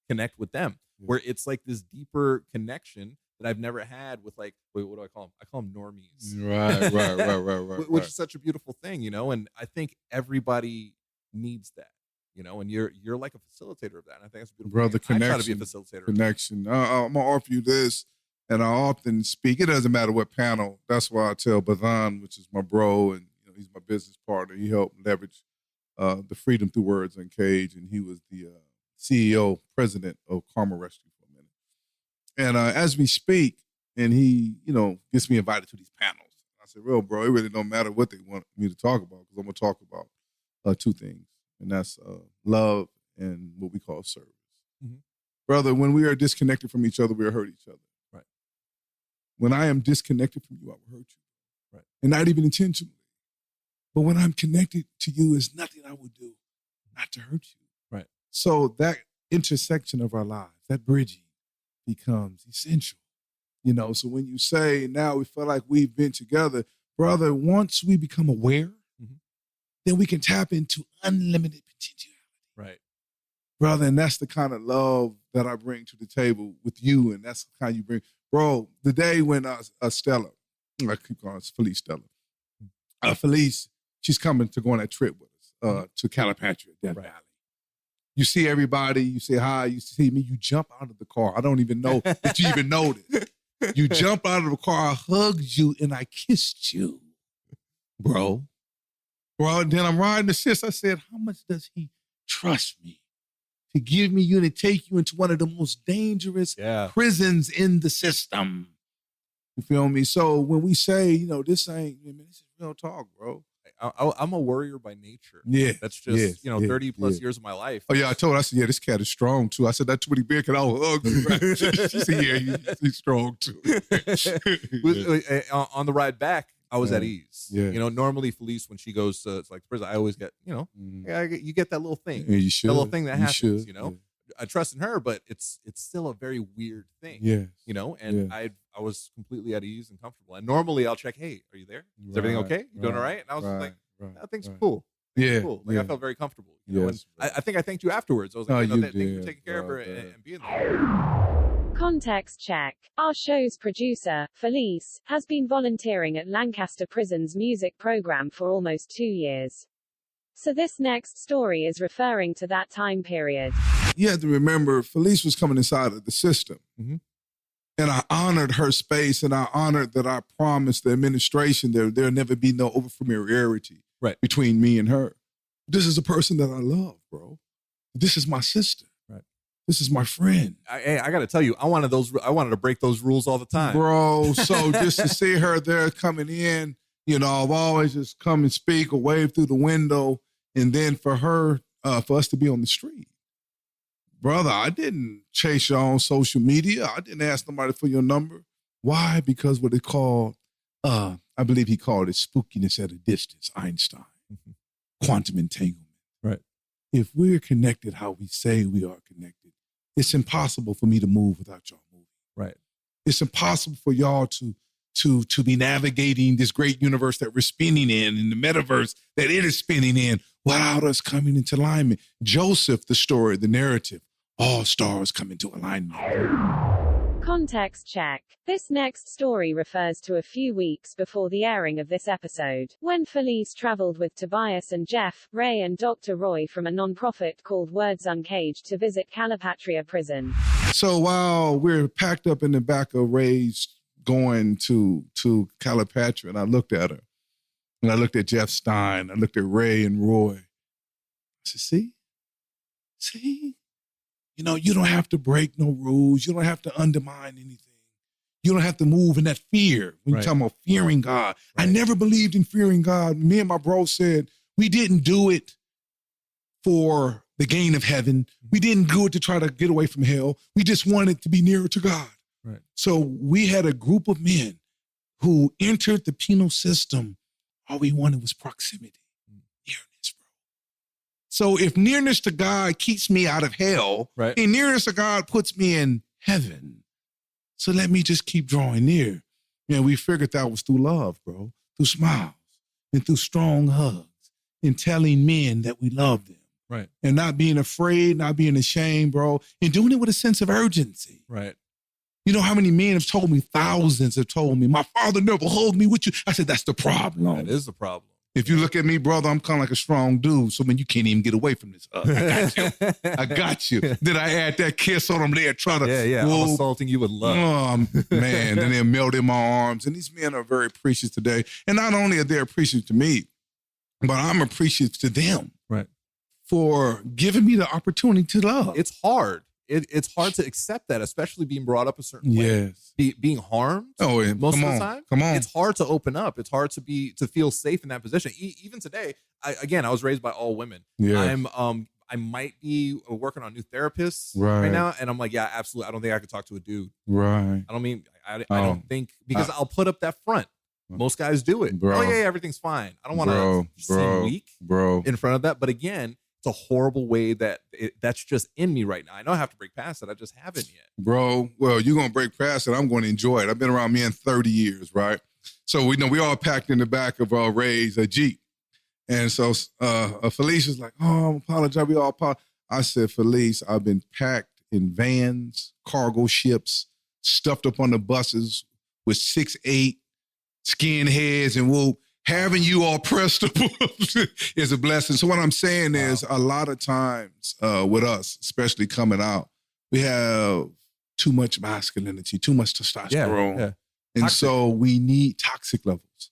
connect with them, where it's like this deeper connection that I've never had with, like, wait, what do I call them? I call them normies. Right. Which is such a beautiful thing, and I think everybody needs that, and you're like a facilitator of that. And I think that's a beautiful brother. Thing. Connection. I try to be a facilitator. Connection. I'm gonna offer you this, and I often speak. It doesn't matter what panel. That's why I tell Bazan, which is my bro, and he's my business partner. He helped leverage the freedom through Words Uncaged, and he was the CEO, president of Karma Rescue for a minute. And as we speak, and he, gets me invited to these panels. I said, "Real bro, it really don't matter what they want me to talk about, because I'm gonna talk about two things, and that's love and what we call service." Mm-hmm. Brother, when we are disconnected from each other, we hurt each other. Right. When I am disconnected from you, I will hurt you. Right. And not even intentionally. But when I'm connected to you, there's nothing I would do not to hurt you. Right. So that intersection of our lives, that bridging, becomes essential. So when you say now we feel like we've been together, brother, once we become aware, then we can tap into unlimited potentiality. Right. Brother, and that's the kind of love that I bring to the table with you, and that's the kind you bring. Bro, the day when Stella, I keep calling it Felice Stella, Felice, she's coming to go on that trip with us to Calipatria, Death Valley. You see everybody, you say hi, you see me, you jump out of the car. I don't even know that you even noticed. You jump out of the car, I hugged you, and I kissed you, bro. Bro, and then I'm riding the sis. I said, how much does he trust me to give me you and to take you into one of the most dangerous prisons in the system? You feel me? So when we say, this ain't, this is real talk, bro. I'm a warrior by nature. Yeah. That's just, 30 plus years of my life. Oh, yeah, I told her, I said, yeah, this cat is strong, too. I said, that 20 big and I'll hug him. Right? She said, yeah, he's strong, too. On the ride back, I was at ease. Yeah. Normally Felice, when she goes to like prison, I always get, you get that little thing. Yeah, you should. That little thing that happens, Yeah. I trust in her, but it's still a very weird thing. Yes. And I was completely at ease and comfortable. And normally I'll check, hey, are you there? Is everything okay? You doing all right? And I was just like, things are cool. Yeah. Cool. Like I felt very comfortable. And I think I thanked you afterwards. I was like, thank you for taking care of her and being there. Context check. Our show's producer, Felice, has been volunteering at Lancaster Prison's music program for almost 2 years. So this next story is referring to that time period. You have to remember, Felice was coming inside of the system. Mm-hmm. And I honored her space, and I honored that I promised the administration there'll never be no over-familiarity between me and her. This is a person that I love, bro. This is my sister. Right. This is my friend. I got to tell you, I wanted to break those rules all the time. Bro, so just to see her there coming in, I've always just come and speak or wave through the window, and then for her, for us to be on the street. Brother, I didn't chase you on social media. I didn't ask nobody for your number. Why? Because what they call, I believe he called it spookiness at a distance, Einstein. Mm-hmm. Quantum entanglement. Right. If we're connected how we say we are connected, it's impossible for me to move without y'all moving. Right. It's impossible for y'all to be navigating this great universe that we're spinning in the metaverse that it is spinning in without us coming into alignment. Joseph, the story, the narrative, all stars come into alignment. Context check. This next story refers to a few weeks before the airing of this episode, when Felice traveled with Tobias and Jeff, Ray and Dr. Roy from a non-profit called Words Uncaged to visit Calipatria prison. So while we're packed up in the back of Ray's going to Calipatria, and I looked at her, and I looked at Jeff Stein, I looked at Ray and Roy. I said, see? You don't have to break no rules. You don't have to undermine anything. You don't have to move in that fear. When you're talking about fearing God. Right. I never believed in fearing God. Me and my bro said, we didn't do it for the gain of heaven. We didn't do it to try to get away from hell. We just wanted to be nearer to God. Right. So we had a group of men who entered the penal system. All we wanted was proximity. Nearness, bro. So if nearness to God keeps me out of hell, and nearness to God puts me in heaven, so let me just keep drawing near. We figured that was through love, bro, through smiles and through strong hugs and telling men that we love them. Right. And not being afraid, not being ashamed, bro, and doing it with a sense of urgency. Right. You know how many men have told me, thousands have told me, my father never hugged me with you. I said, that's the problem. That is the problem. If you look at me, brother, I'm kind of like a strong dude. So, man, you can't even get away from this. I got you. Did I add that kiss on them there trying to... Yeah. I'm assaulting you with love. Oh, man. And they're melt in my arms. And these men are very appreciative today. And not only are they appreciative to me, but I'm appreciative to them. Right. For giving me the opportunity to love. It's hard. It's hard to accept that, especially being brought up a certain way. Yes. Being harmed most of the time. Come on. It's hard to open up. It's hard to feel safe in that position. Even today, I was raised by all women. Yeah. I might be working on new therapists right now, and I'm like, yeah, absolutely. I don't think I could talk to a dude. Right. I don't think, because I'll put up that front. Most guys do it. Bro. Oh yeah, everything's fine. I don't want to seem weak in front of that. But again, it's a horrible way that's just in me right now. I know I have to break past it. I just haven't yet. Bro, well, you're going to break past it. I'm going to enjoy it. I've been around men 30 years, right? So we all packed in the back of Ray's Jeep. And so Felice was like, oh, I apologize. We all apologize. I said, Felice, I've been packed in vans, cargo ships, stuffed up on the buses with 6'8" skinheads and whoop. Having you all pressed up is a blessing. So what I'm saying is a lot of times with us, especially coming out, we have too much masculinity, too much testosterone. Yeah. And so we need toxic levels.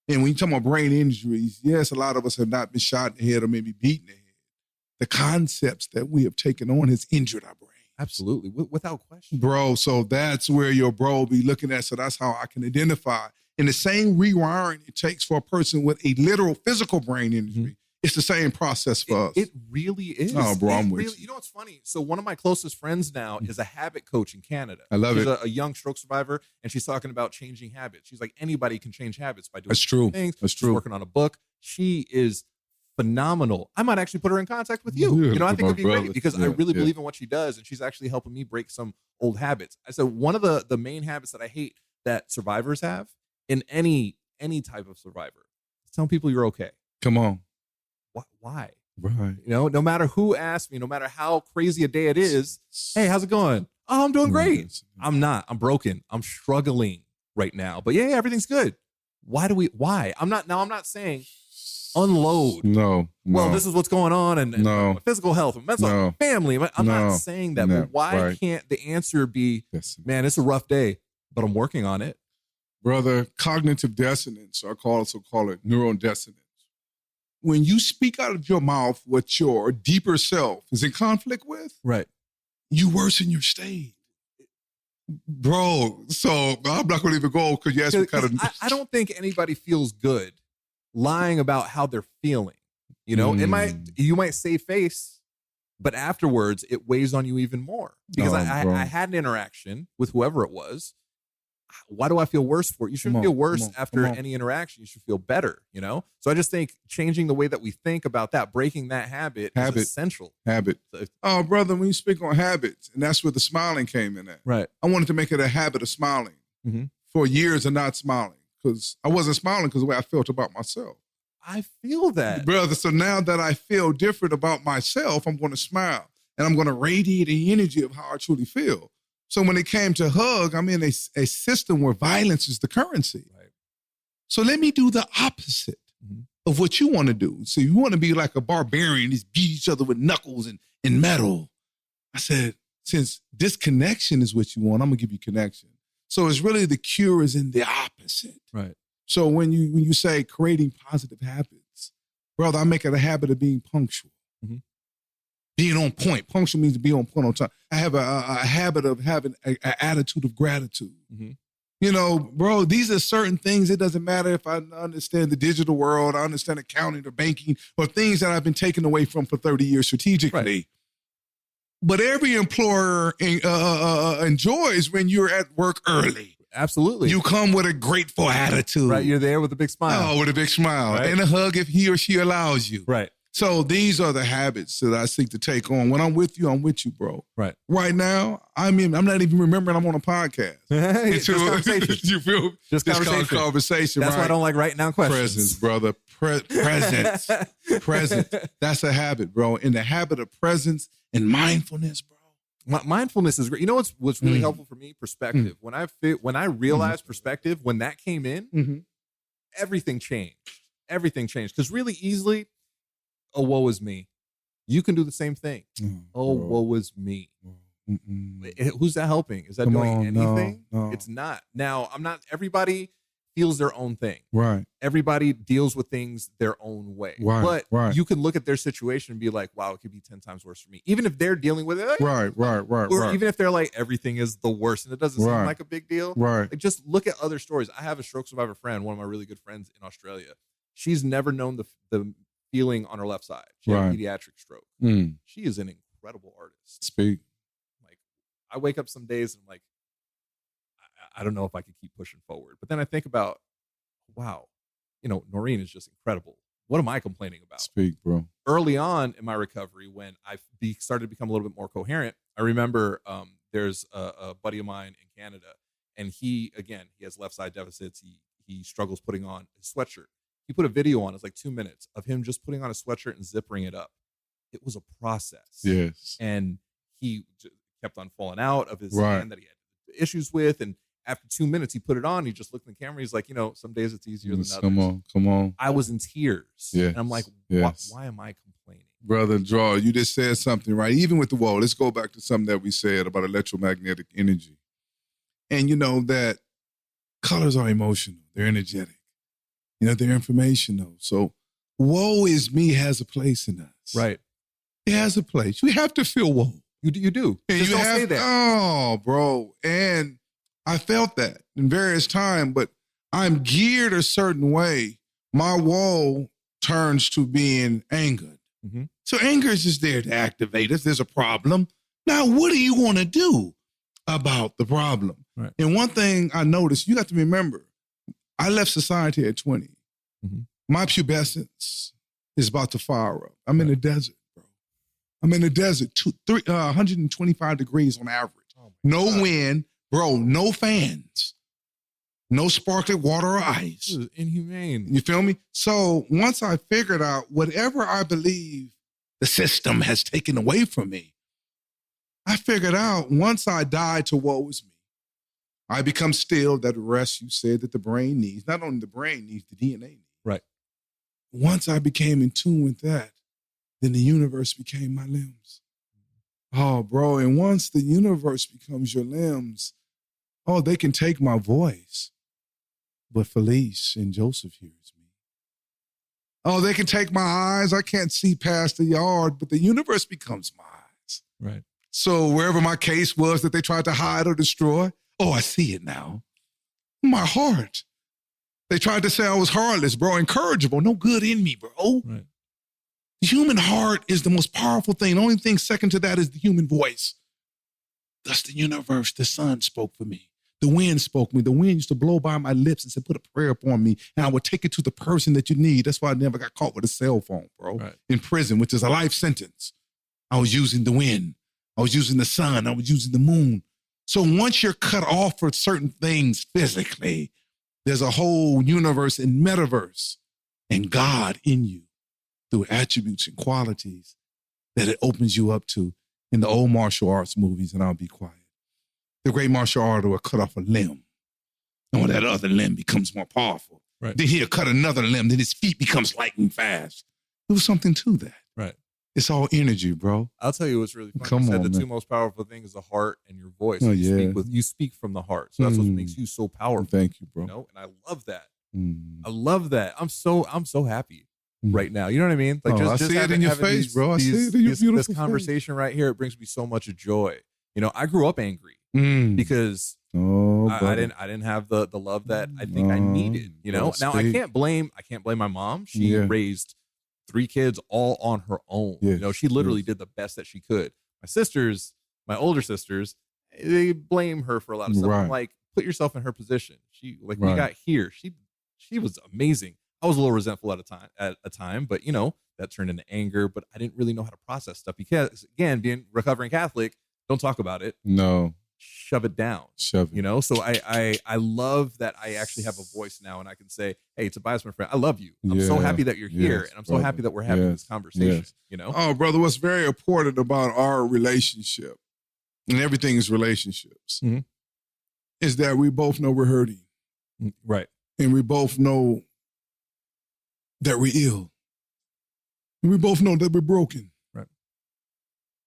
And when you talk about brain injuries, yes, a lot of us have not been shot in the head or maybe beaten in the head. The concepts that we have taken on has injured our brain. Absolutely, without question. Bro, so that's where your bro will be looking at. So that's how I can identify And the same rewiring it takes for a person with a literal physical brain injury, it's the same process for us. It really is. Oh, bro, I'm with you. You know what's funny? So one of my closest friends now is a habit coach in Canada. I love she's it. A young stroke survivor, and she's talking about changing habits. She's like, anybody can change habits by doing That's true. things. That's She's true. working on a book. She is phenomenal. I might actually put her in contact with you. Yeah, You know, I think it'd be brother. great because I really believe in what she does, and she's actually helping me break some old habits. I said one of the main habits that I hate that survivors have in any type of survivor is telling people you're okay. Come on. Why? Right. You know, no matter who asks me, no matter how crazy a day it is, hey, how's it going? Oh, I'm doing great. I'm not. I'm broken. I'm struggling right now. But yeah, everything's good. Why? I'm not saying unload. No. Well, this is what's going on and my physical health, and mental health, family. I'm not saying that. But why can't the answer be, man, it's a rough day, but I'm working on it? Brother, cognitive dissonance, I also call it neurodissonance. When you speak out of your mouth what your deeper self is in conflict with, right, you worsen your state. Bro, so I'm not going to even go because you asked me kind of... I don't think anybody feels good lying about how they're feeling. You know, you might save face, but afterwards it weighs on you even more. Because I had an interaction with whoever it was. Why do I feel worse for it? You shouldn't feel worse after any interaction. You should feel better, you know? So I just think changing the way that we think about that, breaking that habit is essential. Oh, brother, when you speak on habits, and that's where the smiling came in at. Right. I wanted to make it a habit of smiling for years of not smiling because I wasn't smiling because of the way I felt about myself. I feel that. Brother, so now that I feel different about myself, I'm going to smile and I'm going to radiate the energy of how I truly feel. So when it came to hug, I'm in a system where violence is the currency. Right. So let me do the opposite of what you want to do. So you want to be like a barbarian, just beat each other with knuckles and metal. I said, since disconnection is what you want, I'm going to give you connection. So it's really the cure is in the opposite. Right. So when you say creating positive habits, brother, I make it a habit of being punctual. Being on point. Punctual means to be on point on time. I have a habit of having an attitude of gratitude. You know, bro, these are certain things. It doesn't matter if I understand the digital world, I understand accounting or banking, or things that I've been taken away from for 30 years strategically. Right. But every employer enjoys when you're at work early. Absolutely. You come with a grateful attitude. Right, you're there with a big smile. Oh, with a big smile. Right. And a hug if he or she allows you. Right. So these are the habits that I seek to take on. When I'm with you, bro. Right. Right now, I'm not even remembering I'm on a podcast. It's just conversation. You feel? Just conversation. That's why I don't like writing down questions. Presence, brother. Presence. Presence. That's a habit, bro. In the habit of presence and mindfulness, bro. Mindfulness is great. You know what's really helpful for me? Perspective. When I realized perspective, when that came in, everything changed. Everything changed. Because really easily, oh, woe is me. You can do the same thing. Woe is me. Who's that helping? Is that doing anything? No. It's not. Now, everybody feels their own thing. Right. Everybody deals with things their own way. Right. But you can look at their situation and be like, wow, it could be 10 times worse for me. Even if they're dealing with it. Right. Or even if they're like, everything is the worst and it doesn't seem like a big deal. Right. Like, just look at other stories. I have a stroke survivor friend, one of my really good friends in Australia. She's never known the feeling on her left side. She had a pediatric stroke. She is an incredible artist. Speak. Like, I wake up some days and I'm like, I don't know if I could keep pushing forward. But then I think about, wow, Noreen is just incredible. What am I complaining about? Speak, bro. Early on in my recovery, when I started to become a little bit more coherent, I remember there's a buddy of mine in Canada, and he has left side deficits. He struggles putting on his sweatshirt. He put a video on, it's like 2 minutes of him just putting on a sweatshirt and zippering it up. It was a process. Yes. And he kept on falling out of his hand that he had issues with. And after 2 minutes, he put it on. He just looked in the camera. He's like, some days it's easier than others. Come on. I was in tears. Yes. And I'm like, why am I complaining? Brother Draw, you just said something, right? Even with the wall, let's go back to something that we said about electromagnetic energy. And you know that colors are emotional. They're energetic. They're informational. So woe is me has a place in us. Right. It has a place. You have to feel woe. You do. And just don't say that. Oh, bro. And I felt that in various times, but I'm geared a certain way, my woe turns to being angered. Mm-hmm. So anger is just there to activate us. There's a problem. Now, what do you want to do about the problem? Right. And one thing I noticed, you got to remember, I left society at 20. Mm-hmm. My pubescence is about to fire up. I'm in the desert, bro. I'm in the desert, 125 degrees on average. Oh no God. wind, bro, no fans, no sparkling water or ice. This is inhumane. You feel me? So once I figured out whatever I believe the system has taken away from me, I figured out once I died to woe is me, I become still that rest you said that the brain needs. Not only the brain needs, the DNA needs. Right. Once I became in tune with that, then the universe became my limbs. Oh, bro, and once the universe becomes your limbs, oh, they can take my voice, but Felice and Joseph hears me. Oh, they can take my eyes. I can't see past the yard, but the universe becomes my eyes. Right. So wherever my case was that they tried to hide or destroy, oh, I see it now. My heart. They tried to say I was heartless, bro, incorrigible, no good in me, bro. Right. The human heart is the most powerful thing. The only thing second to that is the human voice. Thus the universe, the sun spoke for me. The wind spoke for me. The wind used to blow by my lips and said, put a prayer upon me, and I would take it to the person that you need. That's why I never got caught with a cell phone, bro. Right. In prison, which is a life sentence. I was using the wind. I was using the sun. I was using the moon. So once you're cut off for certain things physically, there's a whole universe and metaverse and God in you through attributes and qualities that it opens you up to in the old martial arts movies, and I'll be quiet. The great martial artist will cut off a limb, and when that other limb becomes more powerful, Right. then he'll cut another limb, then his feet becomes lightning fast. There was something to that. Right. It's all energy, bro. I'll tell you what's really funny. Come You said on, the man. two most powerful things is the heart and your voice. Oh, You speak from the heart. So that's what Mm. makes you so powerful. Thank you, bro. You know, and I love that. Mm. I love that. I'm so happy Mm. right now. You know what I mean? Like Oh, I see it in your face, bro. I see it in your beautiful this face. conversation right here, it brings me so much joy. You know, I grew up angry Mm. because Oh, I brother. didn't have the love that I think I needed. You know, brother, now I speak. can't blame my mom. She Yeah. raised 3 kids all on her own. Yes, You know, she literally yes. did the best that she could. My older sisters, they blame her for a lot of stuff. I'm Right. like, put yourself in her position. We Right. got here. She was amazing. I was a little resentful at a time, but you know, that turned into anger, but I didn't really know how to process stuff because again, being recovering Catholic, don't talk about it. No, Shove it down. shove it. You know, so I love that I actually have a voice now and I can say, hey, Tobias, my friend, I love you. I'm so Yeah. happy that you're here. Yes, And I'm so brother. happy that we're having Yes. this conversation. Yes. You know? Oh, brother, what's very important about our relationship, and everything is relationships, Mhm. is that we both know we're hurting. Right. And we both know that we're ill. And we both know that we're broken. Right.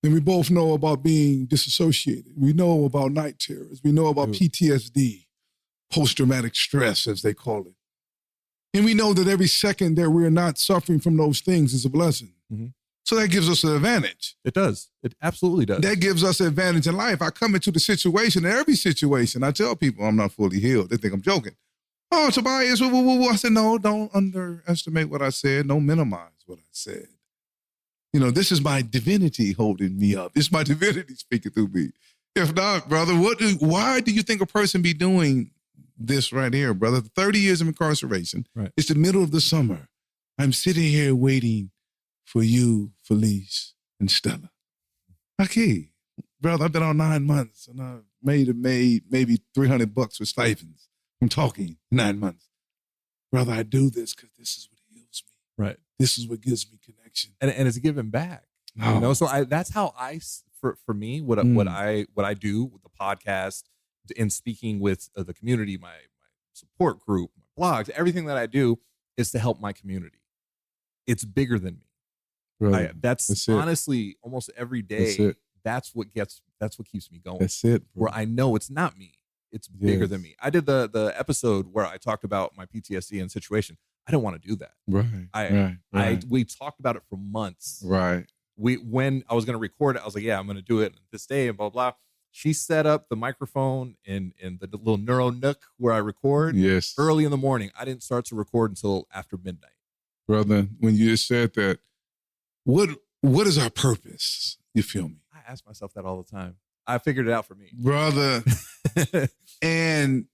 And we both know about being disassociated. We know about night terrors. We know about Dude. PTSD, post-traumatic stress, as they call it. And we know that every second that we're not suffering from those things is a blessing. Mhm. So that gives us an advantage. It does. It absolutely does. That gives us an advantage in life. I come into the situation, in every situation, I tell people I'm not fully healed. They think I'm joking. Oh, Tobias, woo, woo, woo, woo. I said, no, don't underestimate what I said. Don't minimize what I said. You know, this is my divinity holding me up. This is my divinity speaking through me. If not, brother, why do you think a person be doing this right here, brother? 30 years of incarceration. Right. It's the middle of the summer. I'm sitting here waiting for you, Felice, and Stella. Okay, brother, I've been on 9 months and I've made maybe $300 for stipends. I'm talking 9 months. Brother, I do this because this is what heals me. Right. This is what gives me connection. And it's giving back. Oh. You know, so that's how for me, what I do with the podcast and speaking with the community, my support group, my blogs, everything that I do is to help my community. It's bigger than me. Brother, That's honestly almost every day. That's what keeps me going. That's it, bro. Where I know it's not me. It's bigger than me. I did the episode where I talked about my PTSD and situation. I didn't want to do that. Right. We talked about it for months. Right. When I was going to record it, I was like, yeah, I'm going to do it this day and blah, blah. She set up the microphone in the little Neuro nook where I record. Yes. Early in the morning. I didn't start to record until after midnight. Brother, when you just said that, what is our purpose? You feel me? I ask myself that all the time. I figured it out for me. Brother. and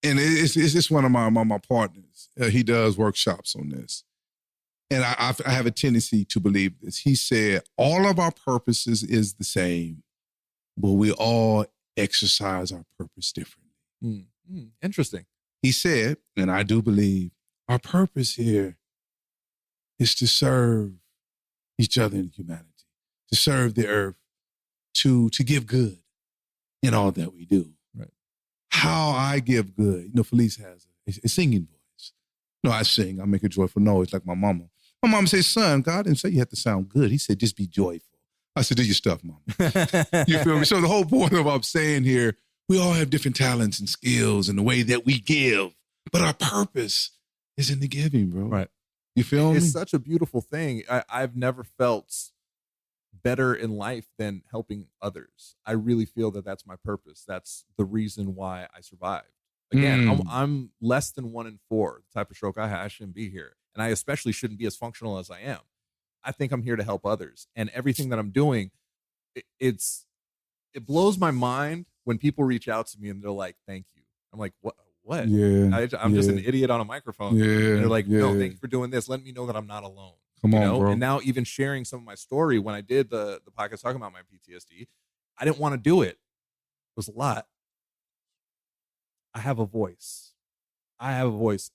it's just one of my partners. He does workshops on this. And I have a tendency to believe this. He said, all of our purposes is the same, but we all exercise our purpose differently. Interesting. He said, and I do believe, our purpose here is to serve each other in humanity, to serve the earth, to give good in all that we do. Right. How I give good. Felice has a singing voice. I sing. I make a joyful noise like my mama. My mama says, son, God didn't say you have to sound good. He said, just be joyful. I said, do your stuff, mama. You feel me? So the whole point of what I'm saying here, we all have different talents and skills in the way that we give, but our purpose is in the giving, bro. Right. You feel me? It's such a beautiful thing. I've never felt better in life than helping others. I really feel that that's my purpose. That's the reason why I survived. Again, I'm less than 1 in 4. The type of stroke I have, I shouldn't be here. And I especially shouldn't be as functional as I am. I think I'm here to help others. And everything that I'm doing, it blows my mind when people reach out to me and they're like, thank you. I'm like, what? Yeah. I'm just an idiot on a microphone. Yeah. And they're like, no, thank you for doing this. Let me know that I'm not alone. Come on, bro. And now even sharing some of my story, when I did the podcast talking about my PTSD, I didn't want to do it. It was a lot. I have a voice.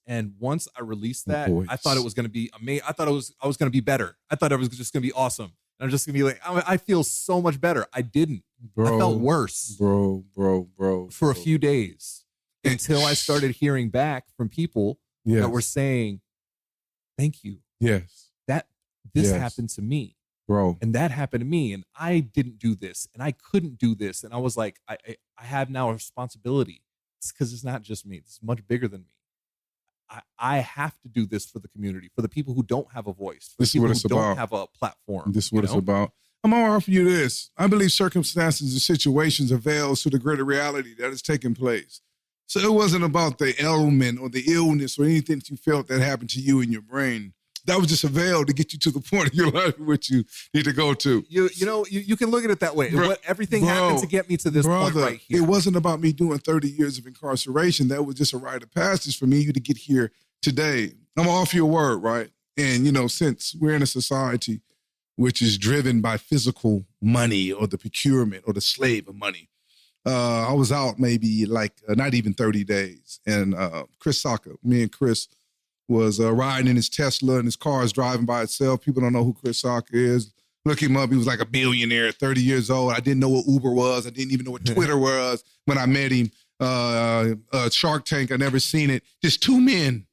And once I released that, I thought it was going to be amazing. I thought I was going to be better. I thought it was just going to be awesome. And I'm just going to be like, I feel so much better. I didn't. Bro, I felt worse. Bro. For a few days until I started hearing back from people that were saying, thank you. Yes. This happened to me. Bro. And that happened to me. And I didn't do this. And I couldn't do this. And I was like, I have now a responsibility. It's because it's not just me. It's much bigger than me. I have to do this for the community, for the people who don't have a voice, for the people who don't have a platform. This is what it's about. I'm going to offer you this. I believe circumstances and situations are veils to the greater reality that is taking place. So it wasn't about the ailment or the illness or anything that you felt that happened to you in your brain. That was just a veil to get you to the point of your life which you need to go to. You can look at it that way. Everything happened to get me to this point right here. It wasn't about me doing 30 years of incarceration. That was just a rite of passage for me to get here today. I'm going to offer you a word, right? And, since we're in a society which is driven by physical money or the procurement or the slave of money, I was out maybe not even 30 days. And Chris Saka, me and Chris, was riding in his Tesla and his car is driving by itself. People don't know who Chris Saka is. Look him up. He was like a billionaire, 30 years old. I didn't know what Uber was. I didn't even know what Twitter was when I met him. Shark Tank, I never seen it. Just two men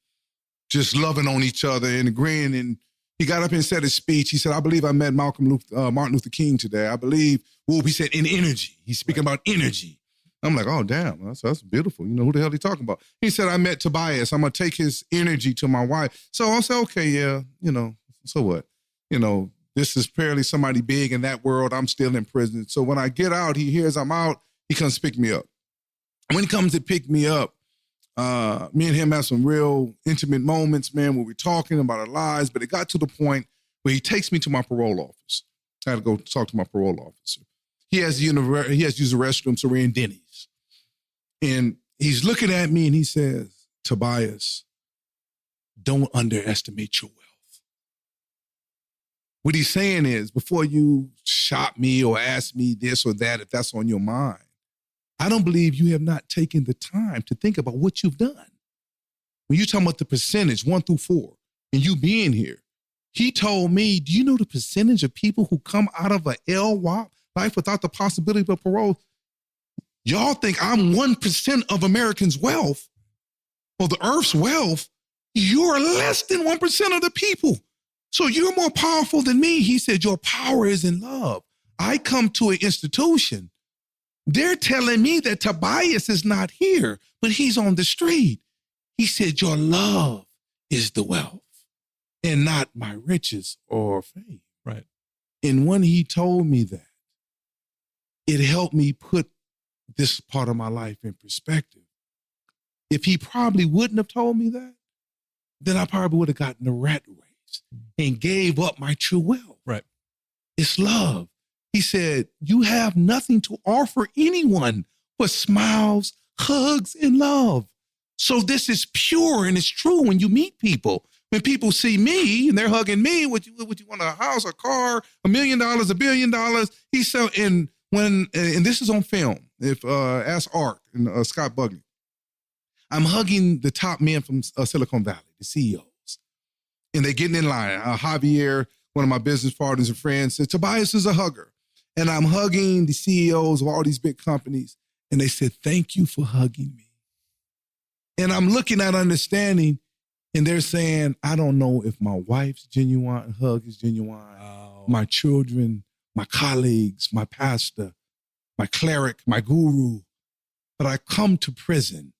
just loving on each other and agreeing. And he got up and said his speech. He said, I believe I met Martin Luther King today. I believe, he said in energy. He's speaking about energy. I'm like, oh, damn, that's beautiful. Who the hell he talking about? He said, I met Tobias. I'm going to take his energy to my wife. So I said, okay, yeah, so what? This is apparently somebody big in that world. I'm still in prison. So when I get out, he hears I'm out, he comes pick me up. When he comes to pick me up, me and him have some real intimate moments, man, where we're talking about our lives, but it got to the point where he takes me to my parole office. I had to go talk to my parole officer. He has to use the restroom, so we're in Denny's. And he's looking at me and he says, Tobias, don't underestimate your wealth. What he's saying is, before you shop me or ask me this or that, if that's on your mind, I don't believe you have not taken the time to think about what you've done. When you're talking about the percentage, 1 through 4, and you being here, he told me, do you know the percentage of people who come out of a LWOP life without the possibility of parole? Y'all think I'm 1% of Americans' wealth or the earth's wealth. You're less than 1% of the people. So you're more powerful than me. He said, your power is in love. I come to an institution. They're telling me that Tobias is not here, but he's on the street. He said, your love is the wealth and not my riches or fame. Right. And when he told me that, it helped me put this is part of my life in perspective. If he probably wouldn't have told me that, then I probably would have gotten the rat race and gave up my true wealth. Right. It's love. He said, you have nothing to offer anyone but smiles, hugs, and love. So this is pure and it's true when you meet people. When people see me and they're hugging me, what you want, a house, a car, $1 million, $1 billion? He said, and this is on film. If ask Art and Scott Bugney, I'm hugging the top men from Silicon Valley, the CEOs, and they're getting in line. Javier, one of my business partners and friends, said, Tobias is a hugger. And I'm hugging the CEOs of all these big companies. And they said, thank you for hugging me. And I'm looking at understanding, and they're saying, I don't know if my wife's genuine hug is genuine, my children, my colleagues, my pastor, my cleric, my guru. But I come to prison,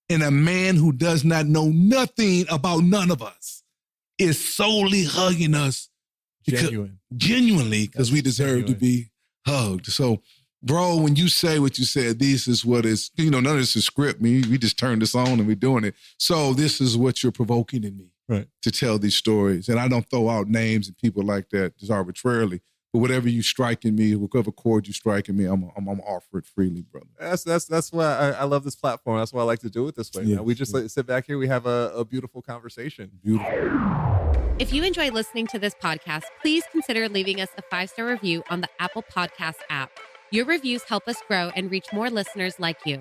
and a man who does not know nothing about none of us is solely hugging us genuinely because we deserve to be hugged. So, bro, when you say what you said, this is what is, none of this is script. We just turned this on and we're doing it. So this is what you're provoking in me to tell these stories. And I don't throw out names and people like that just arbitrarily. But whatever you strike in me, whatever chord you strike in me, I'm offer it freely, brother. That's why I love this platform. That's why I like to do it this way. We just sit back here. We have a beautiful conversation. Beautiful. If you enjoy listening to this podcast, please consider leaving us a 5-star review on the Apple Podcast app. Your reviews help us grow and reach more listeners like you.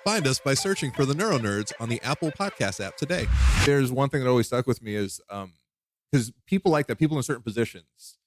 Find us by searching for the NeuroNerds on the Apple Podcast app today. There's one thing that always stuck with me is because people like that, people in certain positions.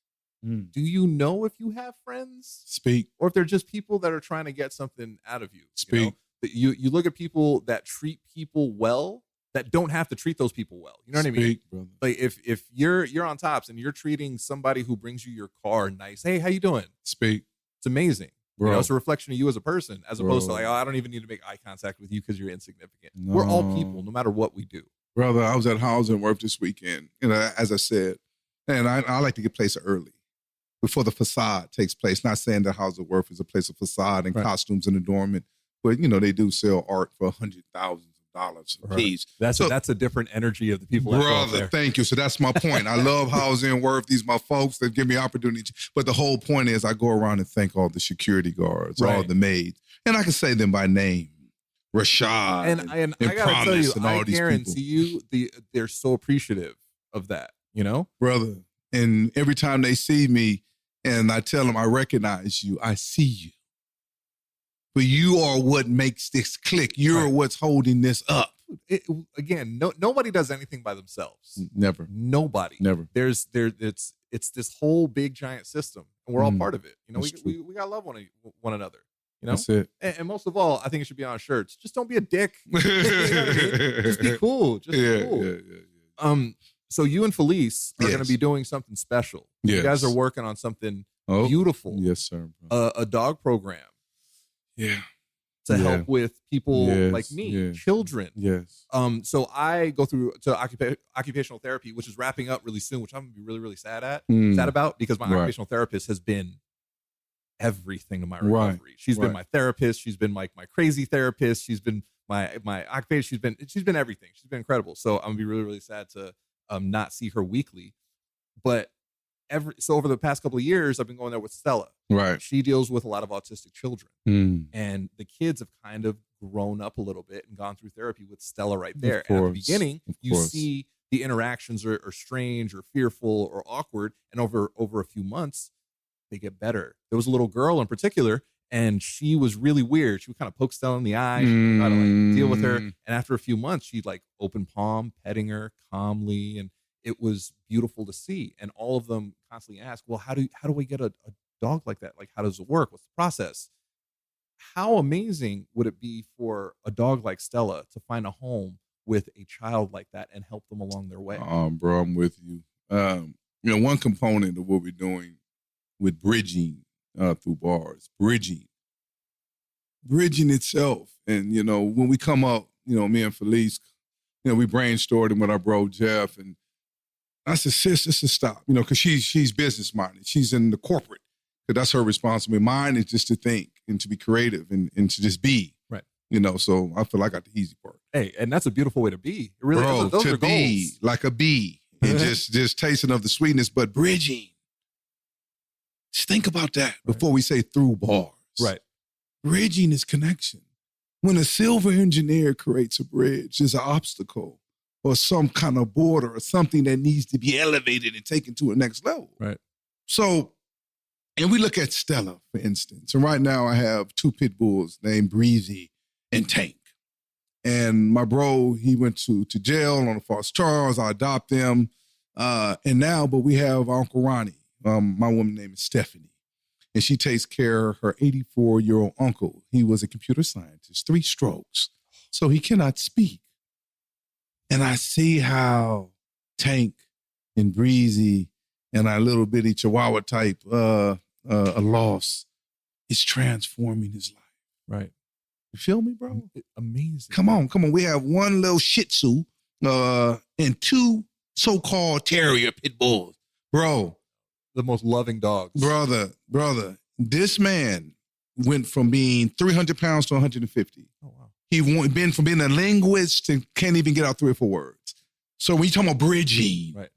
Do you know if you have friends? Speak. Or if they're just people that are trying to get something out of you? Speak. You look at people that treat people well that don't have to treat those people well. You know what I mean? Speak, brother. Like if you're on Tops and you're treating somebody who brings you your car nice, hey, how you doing? Speak. It's amazing. Bro. It's a reflection of you as a person, as opposed to like, oh, I don't even need to make eye contact with you because you're insignificant. No. We're all people, no matter what we do. Brother, I was at Housing Worth this weekend, as I said, and I like to get places early before the facade takes place. Not saying that Housing Worth is a place of facade and costumes and adornment, but they do sell art for $100,000 a piece. That's a different energy of the people. Brother, thank you. So that's my point. I love Housing Worth. These are my folks that give me opportunity. But the whole point is I go around and thank all the security guards, all the maids. And I can say them by name. Rashad and I gotta tell you, I guarantee you they're so appreciative of that, Brother. And every time they see me and I tell them I recognize you, I see you. But you are what makes this click. You're what's holding this up. Nobody does anything by themselves. Never. Nobody. Never. It's this whole big giant system, and we're all part of it. We gotta love one another. That's it. And most of all, I think it should be on shirts. Just don't be a dick. Just be cool. Just be cool. Yeah. So you and Felice are going to be doing something special. Yes. You guys are working on something beautiful. Yes, sir. A dog program. Yeah. To help with people like me, children. Yes. So I go through to occupational therapy, which is wrapping up really soon, which I'm going to be really, really sad about because my occupational therapist has been everything to my recovery. She's been my therapist. She's been like my crazy therapist. She's been my occupation. She's been everything. She's been incredible. So I'm going to be really, really sad to not see her weekly. But over the past couple of years, I've been going there with Stella. Right. She deals with a lot of autistic children. And the kids have kind of grown up a little bit and gone through therapy with Stella right there. And at the beginning, you see the interactions are strange or fearful or awkward. And over a few months, they get better. There was a little girl in particular, and she was really weird. She would kind of poke Stella in the eye. She would try to deal with her. And after a few months, she'd open palm, petting her calmly. And it was beautiful to see. And all of them constantly ask, well, how do we get a dog like that? Like, how does it work? What's the process? How amazing would it be for a dog like Stella to find a home with a child like that and help them along their way? Bro, I'm with you. One component of what we're doing with bridging through bars, bridging itself. And, when we come up, me and Felice, we brainstormed with our bro, Jeff, and I said, sis, this is stop, because she's business minded. She's in the corporate, because that's her responsibility. Mine is just to think and to be creative and to just be. Right. You know, so I feel like I got the easy part. Hey, and that's a beautiful way to be. It really Bro, is. Those to are be goals. like a bee and just tasting of the sweetness, but bridging. Just think about that before we say through bars. Right. Bridging is connection. When a civil engineer creates a bridge, there's an obstacle or some kind of border or something that needs to be elevated and taken to a next level. Right. So, and we look at Stella, for instance. And right now I have 2 pit bulls named Breezy and Tank. And my bro, he went to jail on a false charge. I adopt them. But we have Uncle Ronnie. My woman name is Stephanie. And she takes care of her 84-year-old uncle. He was a computer scientist, 3 strokes. So he cannot speak. And I see how Tank and Breezy and our little bitty Chihuahua type a loss is transforming his life. Right. You feel me, bro? Amazing. Come on. We have 1 little Shih Tzu and 2 so-called terrier pit bulls. Bro. The most loving dogs. Brother, this man went from being 300 pounds to 150. Oh, wow. He been from being a linguist to can't even get out 3 or 4 words. So when you talking about bridging, right,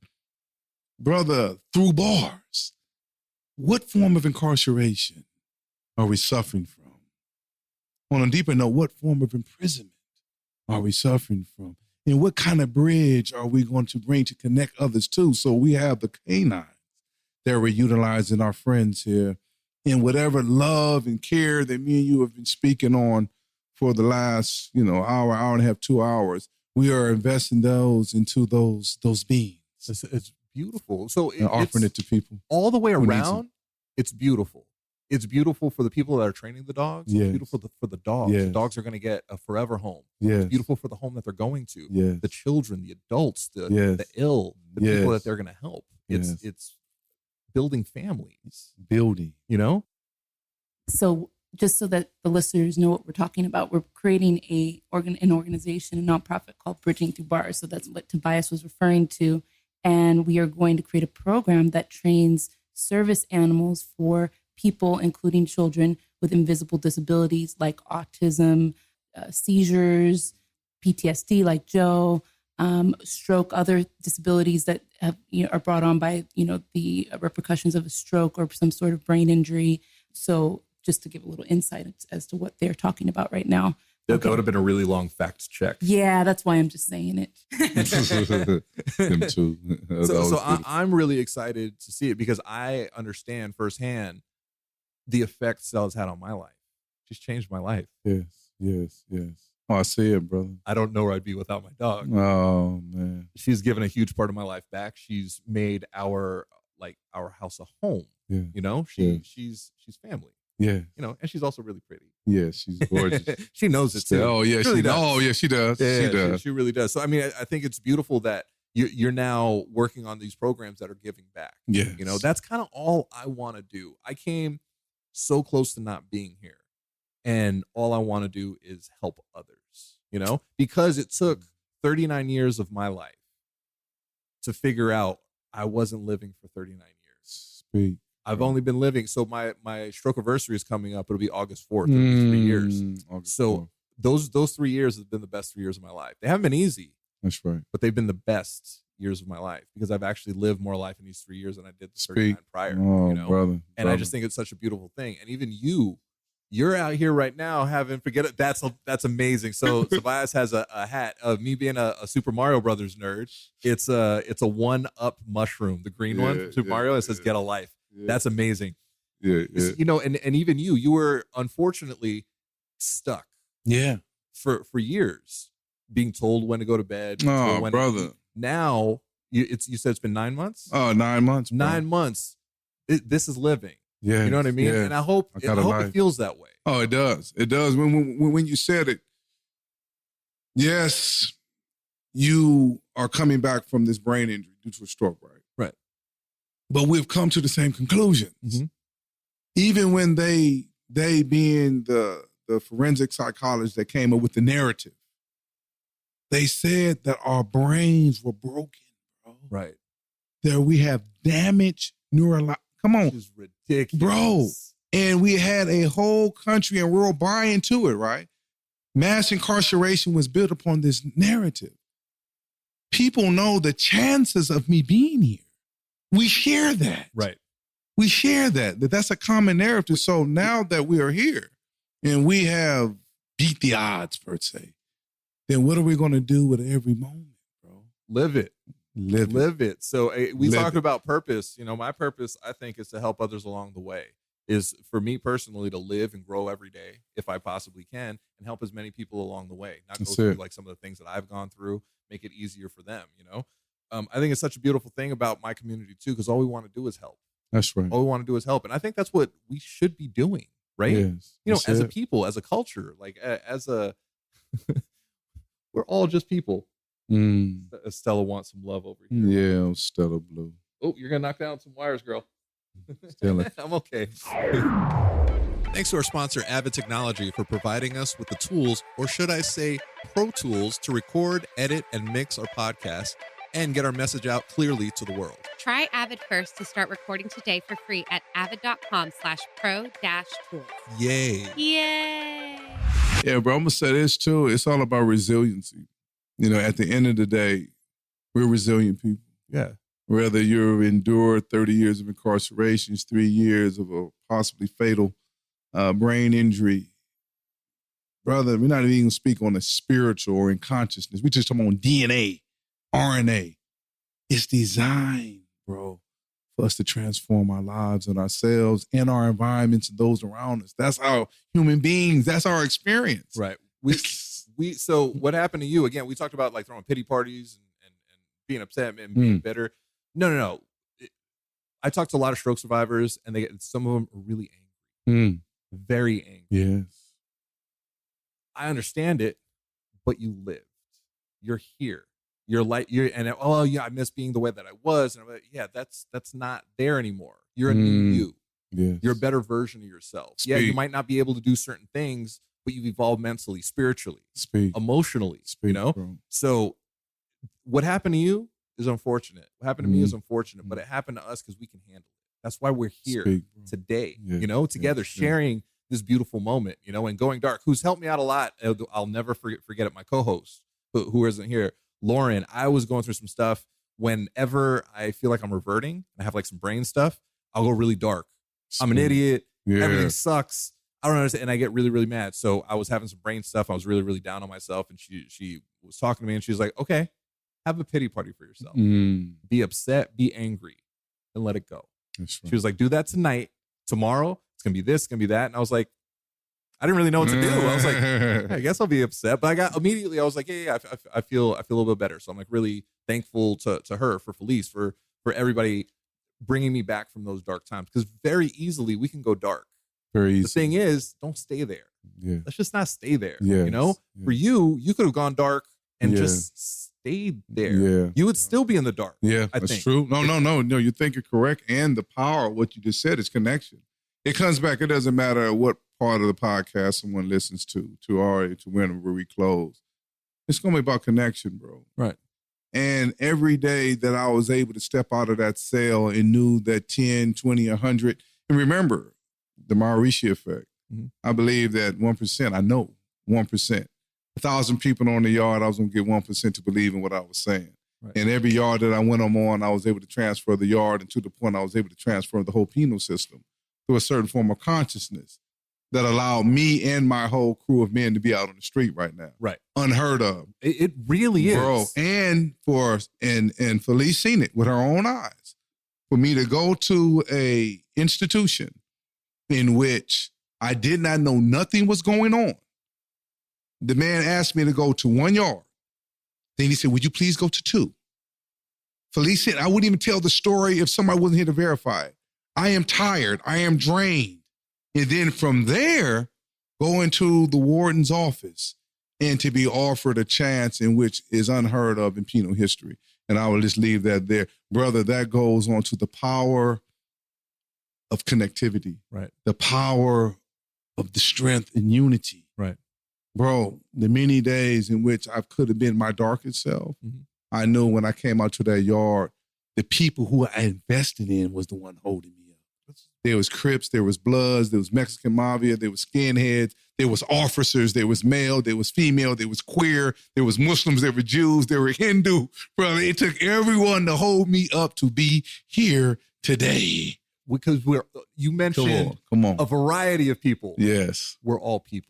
brother, through bars, what form of incarceration are we suffering from? On a deeper note, what form of imprisonment are we suffering from? And what kind of bridge are we going to bring to connect others to? So we have the canines that we're utilizing our friends here in whatever love and care that me and you have been speaking on for the last, hour and a half, 2 hours. We are investing those into those beings. It's beautiful. So offering it to people. All the way around, it's beautiful. It's beautiful for the people that are training the dogs. Yes. It's beautiful for the dogs. Yes. The dogs are going to get a forever home. Yes. It's beautiful for the home that they're going to. Yes. The children, the adults, the ill, the Yes. people that they're going to help. It's building families. Building. So just so that the listeners know what we're talking about, we're creating an organization, a nonprofit called Bridging Through Bars. So that's what Tobias was referring to. And we are going to create a program that trains service animals for people, including children with invisible disabilities like autism, seizures, PTSD like Joe, stroke, other disabilities that have, are brought on by, the repercussions of a stroke or some sort of brain injury. So just to give a little insight as to what they're talking about right now. That would have been a really long fact check. Yeah, that's why I'm just saying it. Them too. So I'm really excited to see it because I understand firsthand the effect Stella's had on my life. She's changed my life. Yes. Oh, I see it, brother. I don't know where I'd be without my dog. Oh, man. She's given a huge part of my life back. She's made our house a home. Yeah. She's family. Yeah. And she's also really pretty. Yeah, she's gorgeous. She knows it too. Oh, yeah, she does. Oh, yeah, she does. Yeah, she does. She really does. So, I mean, I think it's beautiful that you're now working on these programs that are giving back. Yeah. That's kind of all I want to do. I came so close to not being here. And all I want to do is help others, because it took 39 years of my life to figure out I wasn't living for 39 years. Speak. I've only been living. So my stroke anniversary is coming up. It'll be August 4th. It'll be 3 years. So those 3 years have been the best 3 years of my life. They haven't been easy. That's right. But they've been the best years of my life because I've actually lived more life in these 3 years than I did the 39 prior. Brother. And I just think it's such a beautiful thing. And even you're out here right now that's amazing. So Tobias has a hat of me being a Super Mario Brothers nerd. It's a 1-up mushroom, the green one from Super Mario. It says "Get a Life." Yeah. That's amazing. Yeah. And even you were unfortunately stuck. Yeah. For years, being told when to go to bed. Oh, brother. Now you said it's been 9 months. Oh, 9 months. Bro. 9 months. This is living. Yeah. You know what I mean? Yeah. And I hope it feels that way. Oh, it does. It does. When you said it, yes, you are coming back from this brain injury due to a stroke, right? Right. But we've come to the same conclusions. Mm-hmm. Even when they being the forensic psychologists that came up with the narrative, they said that our brains were broken, bro. Right. That we have damaged neurological. Come on. Which is ridiculous. Bro. And we had a whole country and world buy into it, right? Mass incarceration was built upon this narrative. People know the chances of me being here. We share that. Right. We share that's a common narrative. So now that we are here and we have beat the odds, per se, then what are we going to do with every moment, bro? Live it. Live it. So we talked about purpose. You know, my purpose, I think, is to help others along the way. Is for me personally to live and grow every day, if I possibly can, and help as many people along the way. Not go through like some of the things that I've gone through, make it easier for them, you know? I think it's such a beautiful thing about my community too, because all we want to do is help. That's right. All we want to do is help. And I think that's what we should be doing, right? Yes. You know, as a people, as a culture, like as a, we're all just people. Stella wants some love over here. Yeah, Stella Blue. Oh, you're going to knock down some wires, girl. Stella. I'm okay. Thanks to our sponsor, Avid Technology, for providing us with the tools, or should I say, pro tools, to record, edit, and mix our podcast and get our message out clearly to the world. Try Avid first to start recording today for free at avid.com/pro-tools. Yay. Yay. Yeah, bro, I'm going to say this too. It's all about resiliency. You know, at the end of the day, we're resilient people. Yeah. Whether you've endured 30 years of incarceration, 3 years of a possibly fatal brain injury. Brother, we're not even going to speak on the spiritual or in consciousness. We just talk on DNA, RNA. It's designed, bro, for us to transform our lives and ourselves and our environments and those around us. That's our human beings. That's our experience. Right. So what happened to you? Again, we talked about like throwing pity parties and being upset and being bitter. No. I talked to a lot of stroke survivors, and some of them are really angry, very angry. Yes. I understand it, but you lived. You're here. I miss being the way that I was. And I'm like, yeah, that's not there anymore. You're a new you. Yes. You're a better version of yourself. Yeah, you might not be able to do certain things, but you've evolved mentally, spiritually, emotionally, you know? Bro. So what happened to you is unfortunate. What happened to me is unfortunate, but it happened to us because we can handle it. That's why we're here today, you know, together, sharing this beautiful moment, you know, and going dark. Who's helped me out a lot. I'll never forget it. My co-host, who isn't here, Lauren. I was going through some stuff. Whenever I feel like I'm reverting, I have like some brain stuff, I'll go really dark. I'm an idiot. Everything sucks. I don't understand. And I get really, really mad. So I was having some brain stuff. I was really, really down on myself. And she was talking to me, and she's like, okay, have a pity party for yourself. Be upset, be angry, and let it go. Right. She was like, do that tonight. Tomorrow, it's going to be this, it's going to be that. And I was like, I didn't really know what to do. I was like, I guess I'll be upset. But I was like, yeah, I feel a little bit better. So I'm like really thankful to her, for Felice, for everybody bringing me back from those dark times. Because very easily we can go dark. Very easy. The thing is, don't stay there. Yeah. Let's just not stay there. Yes. You know, for you could have gone dark and just stayed there. Yeah. You would still be in the dark. Yeah, that's true. No. You think you're correct. And the power of what you just said is connection. It comes back. It doesn't matter what part of the podcast someone listens to whenever we close. It's going to be about connection, bro. Right. And every day that I was able to step out of that cell and knew that 10, 20, 100, and remember, the Marisha Effect. I believe that 1%, I know 1%. 1,000 people on the yard, I was going to get 1% to believe in what I was saying. Right. And every yard that I went on, I was able to transfer the yard, and to the point I was able to transfer the whole penal system to a certain form of consciousness that allowed me and my whole crew of men to be out on the street right now. Right. Unheard of. It really is. Bro, and Felice seen it with her own eyes. For me to go to a institution in which I did not know nothing was going on. The man asked me to go to 1 yard. Then he said, would you please go to 2? Felice said, I wouldn't even tell the story if somebody wasn't here to verify it. I am tired. I am drained. And then from there, go into the warden's office and to be offered a chance in which is unheard of in penal history. And I will just leave that there. Brother, that goes on to the power of connectivity. Right. The power of the strength and unity. Right. Bro, the many days in which I could have been my darkest self, I knew when I came out to that yard, the people who I invested in was the one holding me up. There was Crips, there was Bloods, there was Mexican Mafia, there was skinheads, there was officers, there was male, there was female, there was queer, there was Muslims, there were Jews, there were Hindu. Brother, it took everyone to hold me up to be here today. Because you mentioned Come on. a variety of people. Yes. We're all people.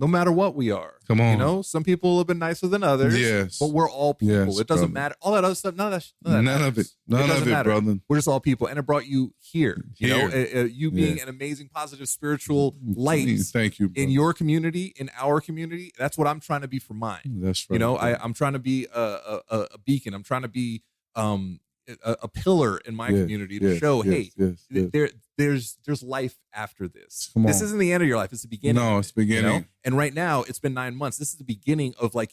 No matter what we are. Come on. You know, some people have been nicer than others. Yes. But we're all people. Yes, It doesn't brother. matter. All that other stuff, none of that None matters. of it. None doesn't of it, matter. brother. We're just all people. And it brought you here. You know, you being Yes. an amazing, positive, spiritual light Thank you, brother. in your community, in our community. That's what I'm trying to be for mine. That's right. You know, brother. I'm trying to be a beacon. I'm trying to be a pillar in my community to show, hey, there's life after this. Come This on. isn't the end of your life. It's the beginning. No, it's beginning. You know? And right now, it's been 9 months. This is the beginning of like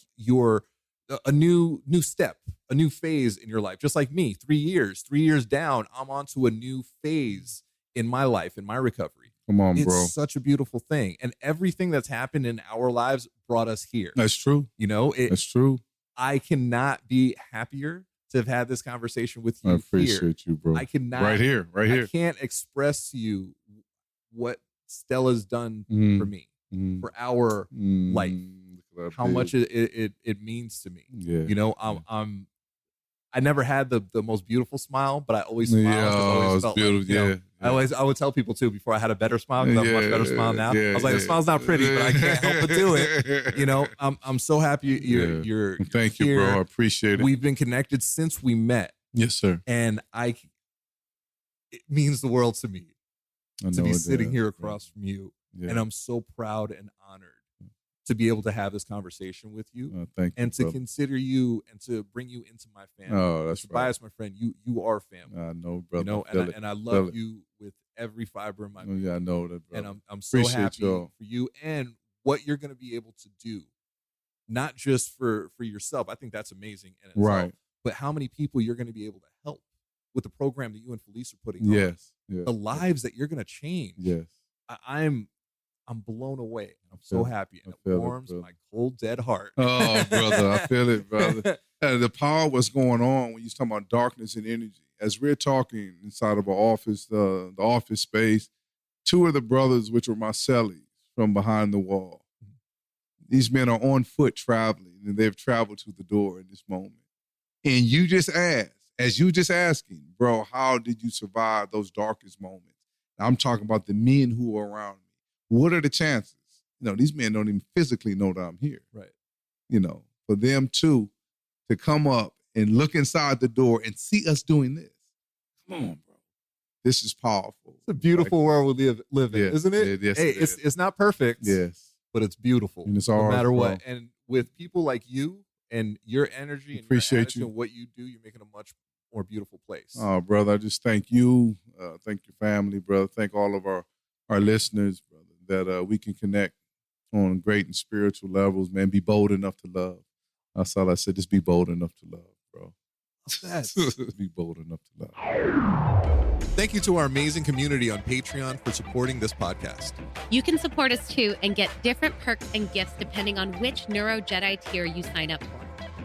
a new step, a new phase in your life. Just like me, 3 years. 3 years down, I'm onto a new phase in my life, in my recovery. Come on, It's bro. such a beautiful thing. And everything that's happened in our lives brought us here. That's true. You know, That's true. I cannot be happier to have had this conversation with you. I appreciate you, bro. I cannot. Right here. I can't express to you what Stella's done for me, for our life, how much it means to me. Yeah. You know, I never had the most beautiful smile, but I always smiled. Yeah, I always it's felt beautiful. like, you know, I would tell people too before I had a better smile, because I have a much better smile now. I was like, the smile's not pretty, but I can't help but do it. You know, I'm so happy you're Thank you, here. bro. I appreciate it. We've been connected since we met. Yes, sir. And it means the world to me to be sitting here across from you. Yeah. And I'm so proud and honored to be able to have this conversation with you, thank you, and to brother. consider you and to bring you into my family. Oh, that's Tobias, right. my friend, you are family. I know, brother. You know, Feel it. and I Feel love it. you with every fiber of my being. Yeah, I know that, brother. And I'm so Appreciate happy y'all. for you and what you're going to be able to do, not just for yourself. I think that's amazing in itself, Right. but how many people you're going to be able to help with the program that you and Felice are putting on. Yes. The lives that you're going to change. Yes. I'm blown away. I'm so happy. And feel it it, warms brother. my cold, dead heart. Oh, brother, I feel it, brother. The power was going on when you talking about darkness and energy. As we're talking inside of our office, the office space, two of the brothers, which were my cellies from behind the wall, these men are on foot traveling, and they've traveled to the door in this moment. And you just asked, as you just asking, bro, how did you survive those darkest moments? Now, I'm talking about the men who are around me. What are the chances? You know, these men don't even physically know that I'm here. Right. You know, for them too, to come up and look inside the door and see us doing this. Come on, bro. This is powerful. It's a beautiful world we live in, Yes, isn't it? yes, hey, it is. it's not perfect. Yes. But it's beautiful. And it's no ours, matter bro. what. And with people like you and your energy and Appreciate your attitude you. and what you do, you're making a much more beautiful place. Oh, brother, I just thank you. Thank your family, brother. Thank all of our listeners, brother, that we can connect on great and spiritual levels, man. Be bold enough to love. That's all I said. Just be bold enough to love, bro. Be bold enough to love. Thank you to our amazing community on Patreon for supporting this podcast. You can support us too and get different perks and gifts depending on which Neuro Jedi tier you sign up for.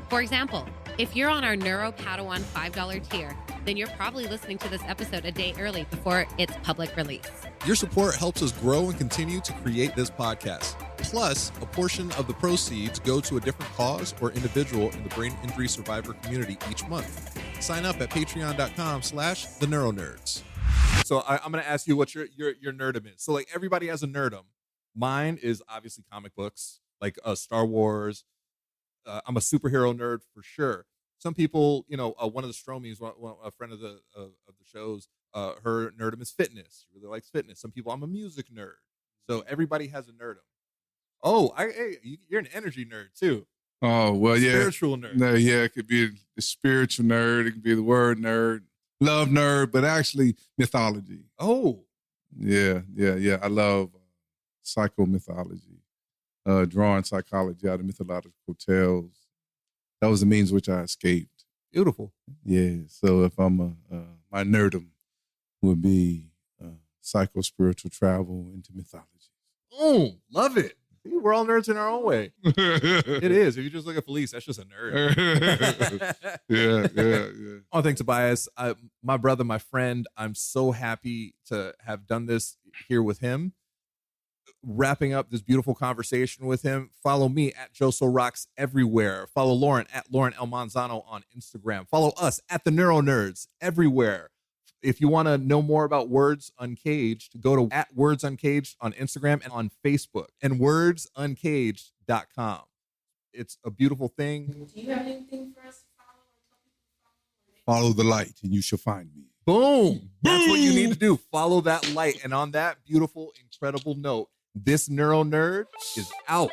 For example, if you're on our Neuro Padawan $5 tier, then you're probably listening to this episode a day early before its public release. Your support helps us grow and continue to create this podcast. Plus, a portion of the proceeds go to a different cause or individual in the brain injury survivor community each month. Sign up at patreon.com/the NeuroNerds. So I'm going to ask you what your nerdum is. So like everybody has a nerdum. Mine is obviously comic books, like Star Wars. I'm a superhero nerd for sure. Some people, you know, one of the Stromies, a friend of the shows, her nerdum is fitness. She really likes fitness. Some people, I'm a music nerd. So everybody has a nerdum. Oh, you're an energy nerd too. Oh, well, yeah. Spiritual nerd. No, yeah, it could be the spiritual nerd. It could be the word nerd, love nerd, but actually mythology. Oh. Yeah. I love psychomythology, drawing psychology out of mythological tales. That was the means which I escaped. Beautiful. Yeah. So if I'm my nerdum would be psycho-spiritual travel into mythology. Oh, love it. We're all nerds in our own way. It is. If you just look at Felice, that's just a nerd. Yeah. I want to thank Tobias, my brother, my friend. I'm so happy to have done this here with him. Wrapping up this beautiful conversation with him. Follow me at Joso Rocks everywhere. Follow Lauren at Lauren L. Manzano on Instagram. Follow us at the NeuroNerds everywhere. If you want to know more about Words Uncaged, go to at Words Uncaged on Instagram and on Facebook and wordsuncaged.com. It's a beautiful thing. Do you have anything for us to follow? Follow the light and you shall find me. Boom. That's what you need to do. Follow that light. And on that beautiful, incredible note, this Neuro Nerd is out.